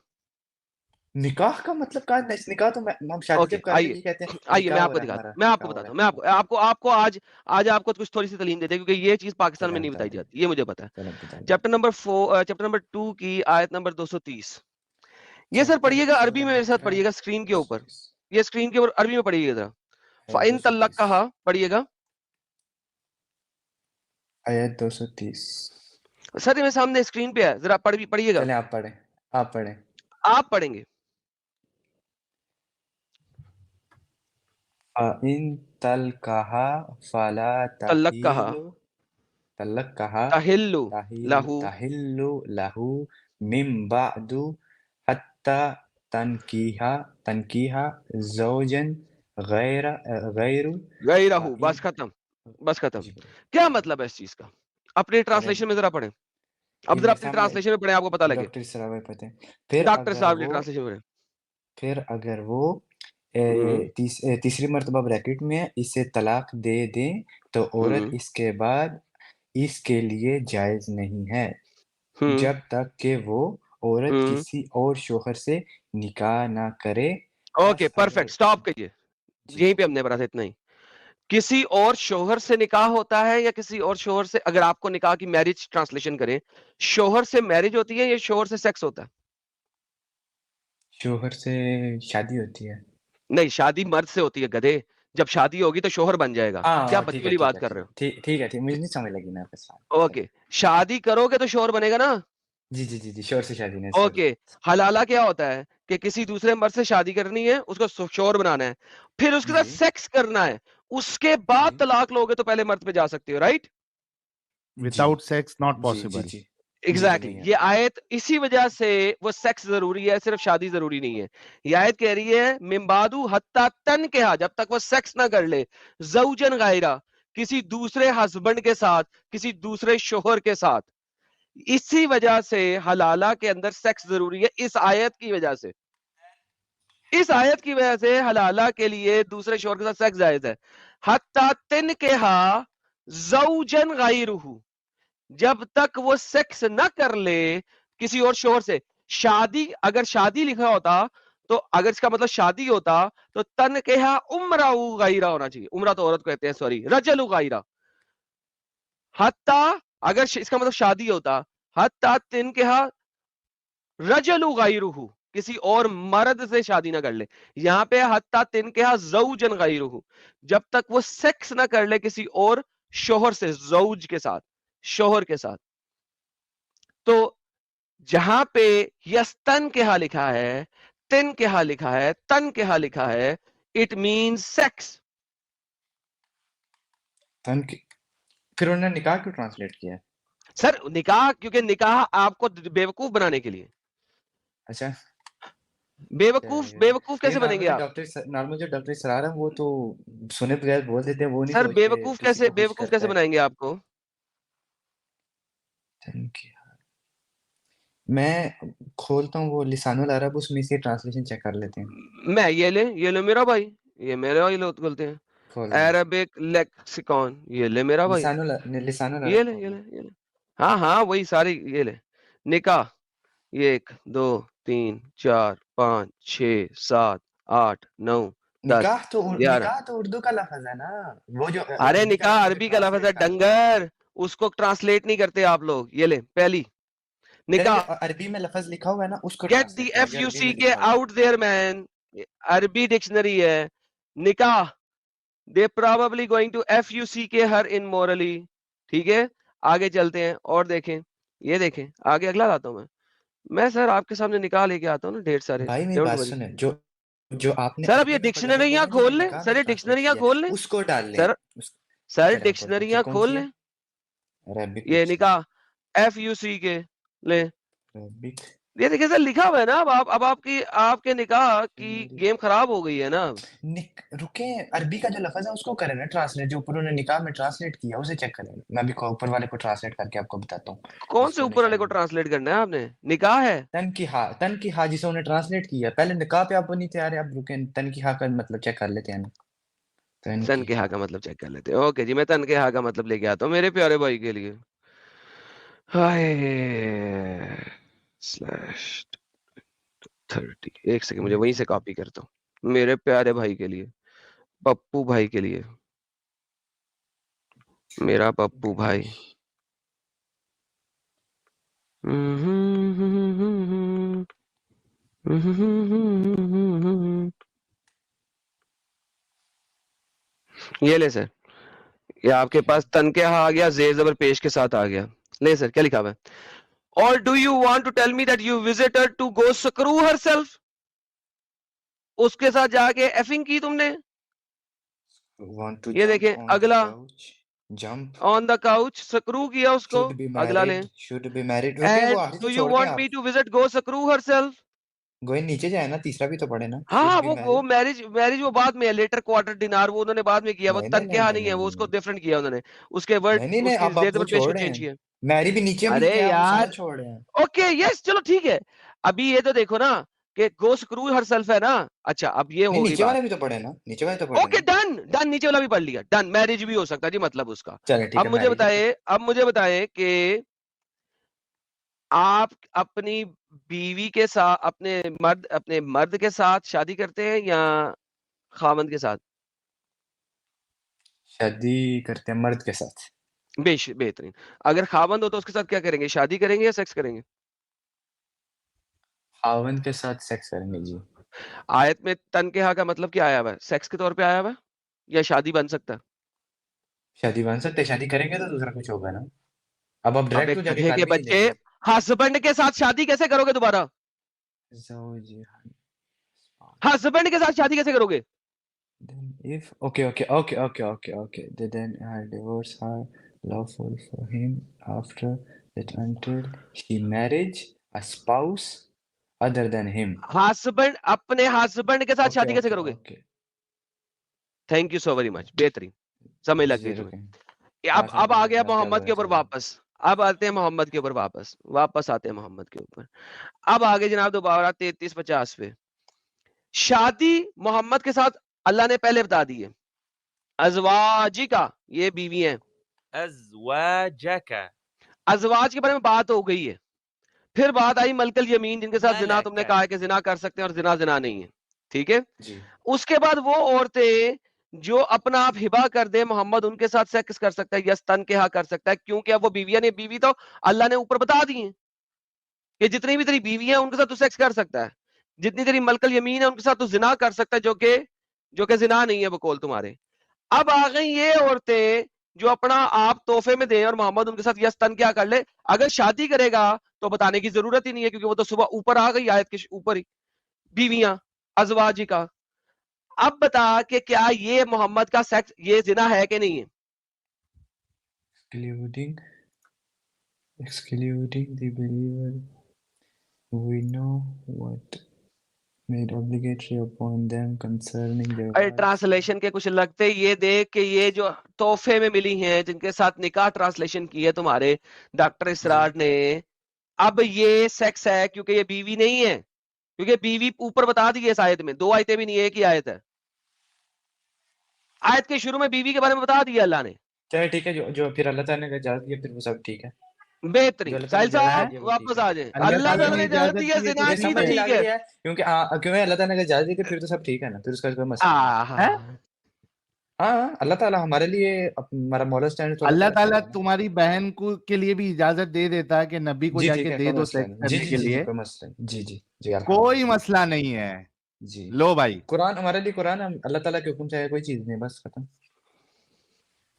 निकाह का मतलब क्या? निकाह तो हम शादी ओके जब करते हैं आइए, ये कहते हैं आइए मैं निकाह हो आपको रहा है दिखाता हमारा, हूं, मैं आपको निकाह हो बताता रहा हूं, है। मैं आपको आपको आज आज आपको कुछ थोड़ी सी तालीम देते हैं क्योंकि ये चीज पाकिस्तान में चलो नहीं बता बताई दें, जाती, ये मुझे पता है। चलो बता दें। चैप्टर नंबर 4, चैप्टर नंबर 2 की आयत नंबर 230। ये सर चैप्टर पढ़िएगा अरबी में मेरे साथ, सूरह पढ़िएगा स्क्रीन के ऊपर, 230 ये स्क्रीन के ऊपर अरबी में पढ़िएगा जरा। आयत फाइन तल्लक 230 कहा, पढ़िएगा आयत 230। सर, ये मेरे सामने स्क्रीन पे है, जरा पढ़िएगा। चलें आप पढ़ें, आप पढ़ें। आप पढ़ेंगे। इन तलकहा फला तल्लक कहा तहीलु तलकहा तहिल्लु लहू तहिल्लु लहू मिन बादु हत्ता तनकीहा ज़ौजन गैर गैरु गैरहू। फ़इन। बस खत्म, बस खत्म। जी क्या मतलब है इस चीज का? अपनी चलें, ट्रांसलेशन में जरा पढ़ें। अब ये जरा मेरे अपनी सामने ट्रांसलेशन में पढ़ें, आपको पता लगे। डॉक्टर सरावर पढ़ते हैं। डॉक्टर साहब की ट्रांसलेशन में पढ़ें। फिर अगर वो हम्म तीसरी मर्तबा ब्रैकेट में है, इसे तलाक दे दें तो औरत हम्म इसके बाद इसके लिए जायज नहीं है हम्म जब तक कि वो औरत हम्म किसी और शोहर से निकाह ना करे। ओके बस परफेक्ट, अगर स्टॉप कीजिए। जी यहीं पे हमने पढ़ा था इतना ही। किसी और शोहर से निकाह होता है या किसी और शोहर से, अगर आपको निकाह की मैरिज ट्रांसलेशन करें, शोहर से मैरिज होती है या शोहर से सेक्स होता है? शोहर से शादी होती है। नहीं, शादी मर्द से होती है गधे। जब शादी होगी तो शोहर बन जाएगा। क्या हाँ ठीक बच्ची है वाली ठीक बात है कर ठीक रहे है ठीक ठीक है ठीक, मुझे नहीं समझ लगी ना आपका सवाल। हो? चलो ओके, शादी करोगे तो शोहर बनेगा ना। जी जी जी जी शोहर से शादी नहीं, सॉरी। ओके, हलाला क्या होता है कि किसी दूसरे मर्द से शादी करनी है, उसको शोहर बनाना है, फिर उसके जी साथ जी सेक्स करना है, उसके जी बाद जी तलाक लोगे तो पहले मर्द पे जा सकते हो, राइट? जी विदाउट सेक्स नॉट जी जी पॉसिबल। जी जी जी एग्जैक्टली नहीं ये आता। आयत इसी वजह से, वो सेक्स जरूरी है, सिर्फ शादी जरूरी नहीं है। ये आयत कह रही है मिम्बादू हत्ता तन के, जब तक वो सेक्स ना कर ले, जौजन गायरा, किसी दूसरे हस्बैंड के साथ, किसी दूसरे शोहर के साथ। इसी वजह से हलाला के अंदर सेक्स जरूरी है, इस आयत की वजह से। इस आयत की वजह से हलाला के लिए दूसरे शोहर के साथ सेक्स जायज है। हत्ता तिन के जौजन गायरुहु, जब तक वो सेक्स ना कर ले किसी और शोहर से। शादी, अगर शादी लिखा होता तो, अगर इसका मतलब शादी होता तो तन के उम्रा गायरा होना चाहिए। उम्रा तो औरत कहते हैं, सॉरी, रजल गायरा। हत्ता, अगर इसका मतलब शादी होता, हत्ता तिन के रजलु गायरुहु, किसी और मर्द से शादी ना कर ले। यहां पे हत्ता तिन के जौजन गायरुहु, जब तक वो सेक्स ना कर ले किसी और शोहर से, जौज के साथ, शोहर के साथ। तो जहां पे यस्तन के यहां लिखा है, तिन के यहां लिखा है, तन के यहां लिखा है, इट मीन सेक्स। तो फिर उन्होंने निकाह क्यों ट्रांसलेट किया है? सर निकाह, क्योंकि निकाह आपको बेवकूफ बनाने के लिए। अच्छा बेवकूफ बेवकूफ लेकिन कैसे बनेंगे आप? नॉर्मल जो डॉक्टर सरार है वो तो सुने बगैर बोल देते हैं, वो नहीं सर सोचते किसी को खुश बेवकूफ करता कैसे है। बनाएंगे आपको? मैं खोलता हूँ वो लिसानुल अरब, उसमें से ट्रांसलेशन चेक कर लेते हैं। मैं ये ले मेरा भाई, ये मेरे भाई लोग बोलते हैं खोल रहा हूँ अरबिक लेक्सिकॉन, ये ले मेरा भाई, लिसानुल ये अरब ले खोल ये रहा ले हूँ। ये ले। हाँ हाँ वही सारी, ये ले। निकाह, ये 1 2 3 4 5 6 7 8 9 10 11। निकाह तो उर्दू का लफ्ज है ना, वो जो अरे अरबी का निकाह लफ्ज जो अरबी का लफ्ज है ट्रांसलेट कर। डंगर, उसको ट्रांसलेट नहीं करते आप लोग। ये ले पहली नहीं निकाह, जो अरबी में लफ्ज लिखा हुआ है ना उसको गेट दी ट्रांसलेट करें जो अरबी FUC में के लिखा हुआ है। आउट देयर मैन, अरबी डिक्शनरी है, निकाह, they probably going to FUCK her immorally। ठीक है, आगे चलते हैं और देखें, ये देखें आगे अगला लाता हूं मैं सर आपके सामने निकाह लेके आता हूँ ना ढेर सारे, भाई मेरी डोंट बात वरी सुने, जो आपने सर। अब ये अरबी में पढ़ा जो डिक्शनरियां बोला ना, जो खोल लें निकाह सर, में ये ट्रांसलेट डिक्शनरियां किया खोल लें उसको डाल लें। सर। सर चलें, डिक्शनरियां कौन खोल सी है? लें, अरबिक ये डिक्शनरी। निकाह FUCK ले, अरबिक ये देखिए सर लिखा हुआ है ना। अब आपके निकाह की गेम खराब हो गई है ना। रुके, अरबी का जो लफ्ज है उसको करें ना ट्रांसलेट, जो ऊपर उन्होंने निकाह में ट्रांसलेट किया उसे चेक करें। मैं भी ऊपर वाले को ट्रांसलेट करके आपको बताता हूँ। कौन से ऊपर वाले को ट्रांसलेट करना है आपने? निकाह है तन की हा जिसे उन्हें ट्रांसलेट किया। पहले निकाह पे आप नहीं तैयार है, आप रुके, तन की हा का मतलब चेक कर लेते हैं ना। तन के हा का मतलब चेक कर लेते हैं। ओके जी, मैं तन के हा का मतलब लेके आता हूँ मेरे प्यारे भाई के लिए। हाय स्लैश 30, एक सेकंड मुझे वहीं से कॉपी करता हूँ मेरे प्यारे भाई के लिए, पप्पू भाई के लिए, मेरा पप्पू भाई। ये ले सर, ये आपके पास तन के हा आ गया, जेर जबर पेश के साथ आ गया। ले सर क्या लिखा हुआ है? Or do you want to tell me that you visited to go screw herself? उसके साथ जाके एफिंग की तुमने। ये देखें अगला, jump on the couch screw किया उसको। अगला ले, should be married. And do you want me to visit go screw herself? गोइन नीचे जाए ना, तीसरा भी तो पढ़े ना। हाँ वो मैरिज वो बाद में है, लेटर क्वार्टर डिनार वो उन्होंने बाद में किया। वो तन के हा नहीं है, वो उसको डिफरेंट किया उन्होंने। उसके वर्ड नहीं, उसकी अब आप वो जेर पेश को छोड़ रहे चेंज हैं। किया। मैरी भी नीचे भी अरे लिखे हैं, आप वो सारा यार छोड़ रहे हैं। ओके यस चलो ठीक है। अभी ये तो देखो ना कि गो स्क्रू हरसेल्फ है ना। अच्छा अब ये नहीं, हो गई नीचे बात। वाले भी तो पढ़े ना, नीचे वाले तो पढ़े ओके ना। डन नीचे वाला भी पढ़ लिया। डन, मैरिज भी हो सकता है जी मतलब उसका। चले ठीक अब है, मुझे मैरिज। बताए कि आप अपनी बीवी के साथ अपने मर्द के साथ शादी करते हैं या खामंद के साथ? शादी करते हैं मर्द के साथ। बेहतरीन। अगर खामंद हो तो उसके साथ क्या करेंगे? शादी करेंगे या सेक्स करेंगे? खावंद के साथ सेक्स करेंगे जी। आयत में तनकेहा का मतलब क्या आया हुआ है? सेक्स के तौर पे आया हुआ है या शादी बन सकता है? शादी बन सकते, शादी करेंगे तो दूसरा कुछ होगा ना। अब आप अबे डायरेक्ट तो जाके गधे कर के भी नहीं बच्चे, देंगे। हस्बैंड के साथ शादी कैसे करोगे दोबारा? हस्बैंड के साथ शादी कैसे करोगे? Then if okay, then her divorce are lawful for him after that until he marriage a spouse other than him. Husband अपने हस्बैंड के साथ शादी कैसे करोगे? Okay thank you so very much, बेहतरीन, समझ लग गई जी, तुम्हें। रुकें। अब आ गया आप क्या मोहम्मद के ऊपर बोलना चाह वापस। अब आते हैं मोहम्मद के ऊपर वापस आते हैं मोहम्मद के ऊपर। अब आगे जनाब दोबारा 33-50 पे। शादी मोहम्मद के साथ अल्लाह ने पहले बता दी है। अजवाजी का ये बीवी है। अज़वाजका, अजवाज के बारे में बात हो गई है। फिर बात आई मलकल यमीन, जिनके साथ जिना तुमने मलका। कहा है कि जिना कर सकते हैं और जिना नहीं है। ठीक है, जी। उसके बाद वो औरतें जो अपना आप हिबा कर दे मोहम्मद उनके साथ सेक्स कर सकता है, यस तन के हा कर सकता है, क्योंकि अब वो बीवियां ने, बीवी तो अल्लाह ने ऊपर बता दी है कि जितनी भी तेरी बीवी है उनके साथ तू सेक्स कर सकता है। जितनी तेरी मलकल यमीन है उनके साथ तू जिना कर सकता है, जो कि जिना नहीं है बकौल तुम्हारे। अब आ गई ये औरतें जो अपना आप तोहफे में दें और मोहम्मद उनके साथ यस तन क्या कर ले। अगर शादी करेगा तो बताने की जरूरत ही नहीं है, क्योंकि वो तो सुबह ऊपर आ गई आयत के ऊपर ही, बीवियां अजवाजी का। अब बता कि क्या ये मोहम्मद का सेक्स ये जिना है कि नहीं है? Excluding the believer, we know what made obligatory upon them concerning their अरे wives. ट्रांसलेशन के कुछ लगते ये देख के ये जो तोहफे में मिली हैं जिनके साथ निकाह ट्रांसलेशन की है तुम्हारे डॉक्टर इसरार ने, अब ये सेक्स है क्योंकि ये बीवी नहीं है, क्योंकि बीवी ऊपर बता दी है इस आयत में। 2 आयतें भी नहीं है, एक ही आयत है। आयत के शुरू में बीवी के बारे में बता दिया अल्लाह ने। चलो ठीक है, जो फिर अल्लाह ताला ने इजाजत दिया फिर वो सब ठीक है। जो बेहतरीन, अल्लाह ताला साहिल ने इजाजत साहब दी है वो ठीक वापस है। आ जाए। अल्लाह अल्लाह ताला ताला ने ने इजाजत दी है दी है जिना तो की तो समझ ठीक लग है। रही है, क्योंकि अल्लाह ताला ने इजाजत दी तो फिर तो सब ठीक है ना, फिर उसका कोई मसला नहीं है। है। हाँ, अल्लाह ताला हमारे लिए हमारा मौला स्टैंड तो अल्लाह ताला रखता है ना। तुम्हारी बहन को के लिए भी इजाजत दे देता है कि नबी को जी ठीक जाके है, दे कोई दो मसला सेक्स नहीं। जी करने जी के जी जी लिए, कोई मसला नहीं। जी कोई अल्हम्दुलिल्लाह। मसला नहीं है। जी लो भाई, कुरान हमारे लिए, कुरान अल्लाह ताला के हुक्म से कोई चीज नहीं, बस खत्म।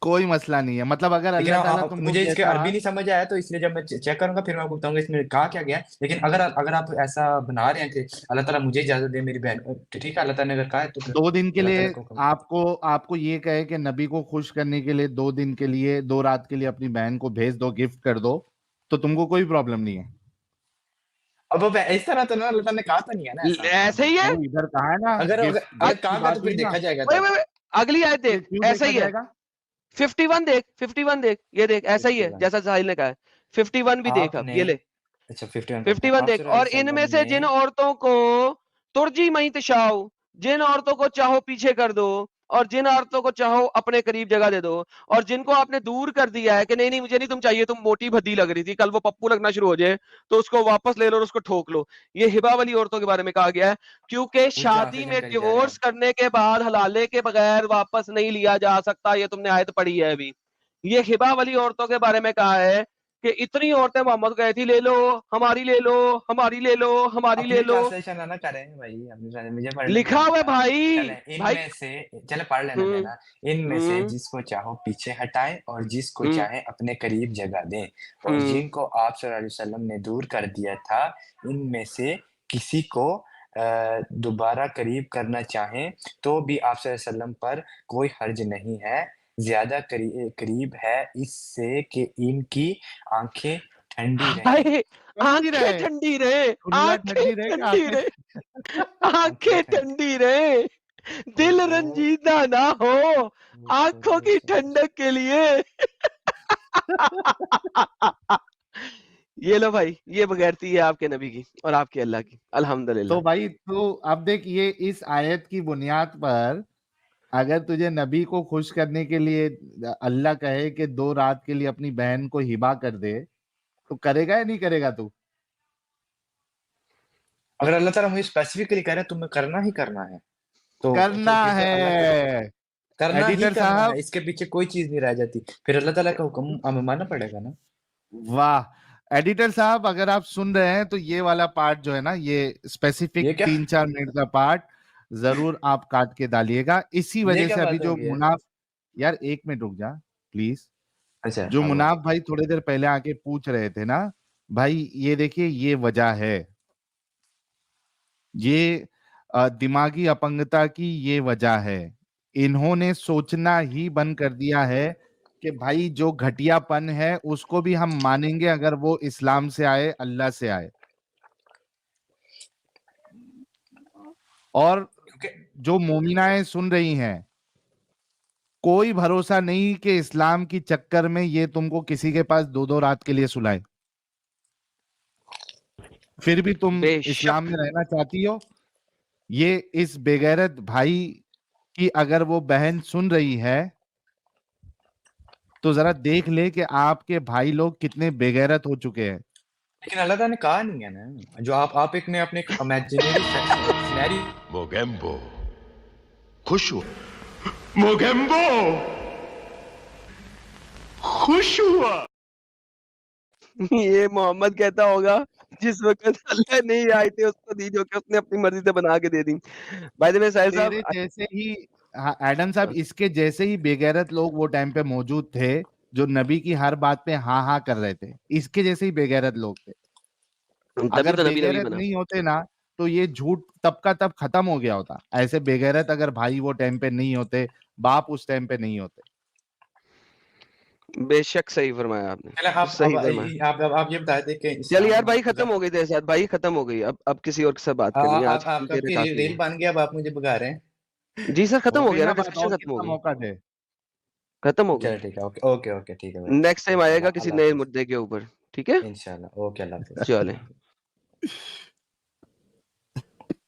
कोई मसला नहीं है। मतलब अगर लेकिन अल्लाह ताला तुमको मुझे इसके कहता, अरबी नहीं समझ आया, तो इसलिए जब मैं चेक करूंगा फिर मैं आपको बताऊंगा इसमें कहा क्या गया है। लेकिन अगर अगर आप ऐसा बना रहे हैं कि अल्लाह ताला मुझे इजाजत दे मेरी बहन, तो ठीक है, अल्लाह ताला ने अगर कहा है तो फिर 2 दिन के अल्लाह लिए ताला को हुक्म। आपको आपको ये कहे कि नबी को खुश करने के लिए 2 दिन के लिए 2 रात के लिए अपनी बहन को भेज दो, गिफ्ट कर दो, तो तुमको कोई प्रॉब्लम नहीं है। अब वो इस तरह तो ना अल्लाह ताला ने कहा तो नहीं है ना ऐसा। ऐसे ही है। क्यों, इधर कहा है ना अगर अगर, गिफ्ट अगर गिफ्ट की काम है बात तो हुई फिर ना, देखा जाएगा वait, तब। wait, wait, अगली आयत देख, क्यों ऐसा देखा ही है। जाएगा? 51 देख, 51 देख, ये देख ऐसा ही है 51 जैसा साहिल ने कहा है। 51 भी देख, अब आपने, ये ले अच्छा 51 पढ़ते हैं। 51 आप देख। सल्लल्लाहु और अलैहि इनमें वसल्लम से ने, जिन औरतों को तुरजी मई तशाओ, जिन औरतों को चाहो पीछे कर दो, और जिन औरतों को चाहो अपने करीब जगह दे दो, और जिनको आपने दूर कर दिया है कि नहीं नहीं मुझे नहीं तुम चाहिए, तुम मोटी भद्दी लग रही थी, कल वो पप्पू लगना शुरू हो जाए तो उसको वापस ले लो और उसको ठोक लो। ये हिबा वाली औरतों के बारे में कहा गया है, क्योंकि पूछ कहाँ से शादी में जानकारी जा रहे हैं डिवोर्स आप? करने के बाद हलाले के बगैर वापस नहीं लिया जा सकता। ये तुमने आयत पढ़ी है अभी। ये हिबा वाली औरतों के बारे में कहा है कि इतनी औरतें मोहम्मद गए थी, ले लो हमारी, ले लो हमारी, ले लो हमारी, ले अपनी लो। ट्रांसलेशन आना कर रहे हैं भाई, अपनी मुझे पढ़ने नहीं लिखा हुआ है आता। भाई। चले भाई इनमें से, चले पढ़ लेना हम्म देना। इनमें से हम्म जिसको चाहो पीछे हटाए और जिसको हम्म चाहे अपने करीब जगह दे, और हम्म जिनको आप सल्लल्लाहु अलैहि वसल्लम ने दूर कर दिया था, इनमें से किसी को दोबारा करीब करना चाहे तो भी आप सल्लल्लाहु अलैहि वसल्लम पर कोई हर्ज नहीं है। ज्यादा करीब है इससे कि इनकी आंखें ठंडी रहें। भाई ठंडी आंखें रहे, ठंडी रहे, खुला आंखें ठंडी रहे कि ठंडी रहे, आंखें आंखें ठंडी। ठंडी रहे, दिल ओहो, रंजीदा ना हो आंखों की ठंडक के लिए। ये लो भाई, ये बगैरती है आपके नबी की और आपके अल्लाह की, तो अल्हम्दुलिल्लाह। भाई तो अब देख, ये इस आयत की बुनियाद पर अगर तुझे नबी को खुश करने के लिए अल्लाह कहे कि 2 रात के लिए अपनी बहन को हिबा कर दे, तो करेगा या नहीं करेगा तू? अगर अल्लाह ताला मुझे स्पेसिफिकली कह रहा है तुम्हें करना ही करना है, तो करना फिर तो अल्लाह के है करना ही एडिटर करना साहब। है, इसके पीछे कोई चीज नहीं रह जाती। फिर अल्लाह ताला का हुक्म हमें मानना पड़ेगा ना। वाह एडिटर साहब, अगर आप सुन रहे हैं तो ये वाला पार्ट जो है ना, ये स्पेसिफिक ये क्या 3-4 मिनट का पार्ट जरूर आप काट के डालिएगा। इसी ये वजह क्या से अभी बात हो जो गई है? मुनाफ, यार 1 मिनट रुक जा प्लीज। अच्छा जो हाँ मुनाफ भाई थोड़ी देर पहले आके पूछ रहे थे ना, भाई ये देखिए, ये वजह है, ये दिमागी अपंगता की ये वजह है। इन्होंने सोचना ही बंद कर दिया है कि भाई जो घटियापन है उसको भी हम मानेंगे अगर वो इस्लाम से आए, अल्लाह से आए। और क्योंकि जो मोमिनाएं सुन रही हैं, कोई भरोसा नहीं कि इस्लाम की चक्कर में ये तुमको किसी के पास 2-2 रात के लिए सुलाए, फिर भी तुम इस्लाम बेशक में रहना चाहती हो। ये इस बेगैरत भाई की अगर वो बहन सुन रही है तो जरा देख ले कि आपके भाई लोग कितने बेगैरत हो चुके हैं। लेकिन अल्लाह ताला ने कहा नहीं है ना, जो आप एक ने अपने इमेजिनरी सिनेरियो मोगेम्बो खुश हुआ, मोगेम्बो खुश हुआ। ये मोहम्मद कहता होगा जिस वक्त अल्लाह ने ये आयतें उसको दी जो कि उसने अपनी मर्जी से बना के दे दी। बाय द वे साहिल साहब, तेरे जैसे ही, हाँ, एडम साहब, इसके जैसे ही बेगैरत लोग वो टाइम पे मौजूद थे जो नबी की हर बात पे हाँ हाँ कर रहे थे। इसके जैसे ही बेगैरत लोग थे। तभी अगर तो नबी नबी बेगैरत बना। नहीं होते ना तो ये झूठ तब का तब खत्म हो गया होता। ऐसे बेगैरत अगर भाई वो टाइम पे नहीं होते, बाप उस टाइम पे नहीं होते। बेशक सही फरमाया आपने, चले सही फरमाया। आप ये बता दें कि चल इस्लाम यार में भाई, खत्म हो गई तेरे साथ भाई, खत्म हो गई। अब किसी और के साथ बात करनी है, आज की तेरे आपकी काफी रील है। बन गया, अब आप मुझे भगा रहे हैं। जी सर, खत्म हो हो गई गया ना ना, बात, डिस्कशन और खत्म हो कितना गई, मौका दे? खत्म हो गई। चलो ठीक है, ओके ओके ओके ठीक है भाई। नेक्स्ट टाइम ओके आएगा अल्लाह किसी अल्लाह नए हाफिज। मुद्दे के ऊपर, ठीक है? इंशाल्लाह ओके, अल्लाह हाफिज। चले।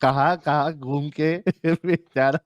कहाँ कहाँ घूम के बेचारा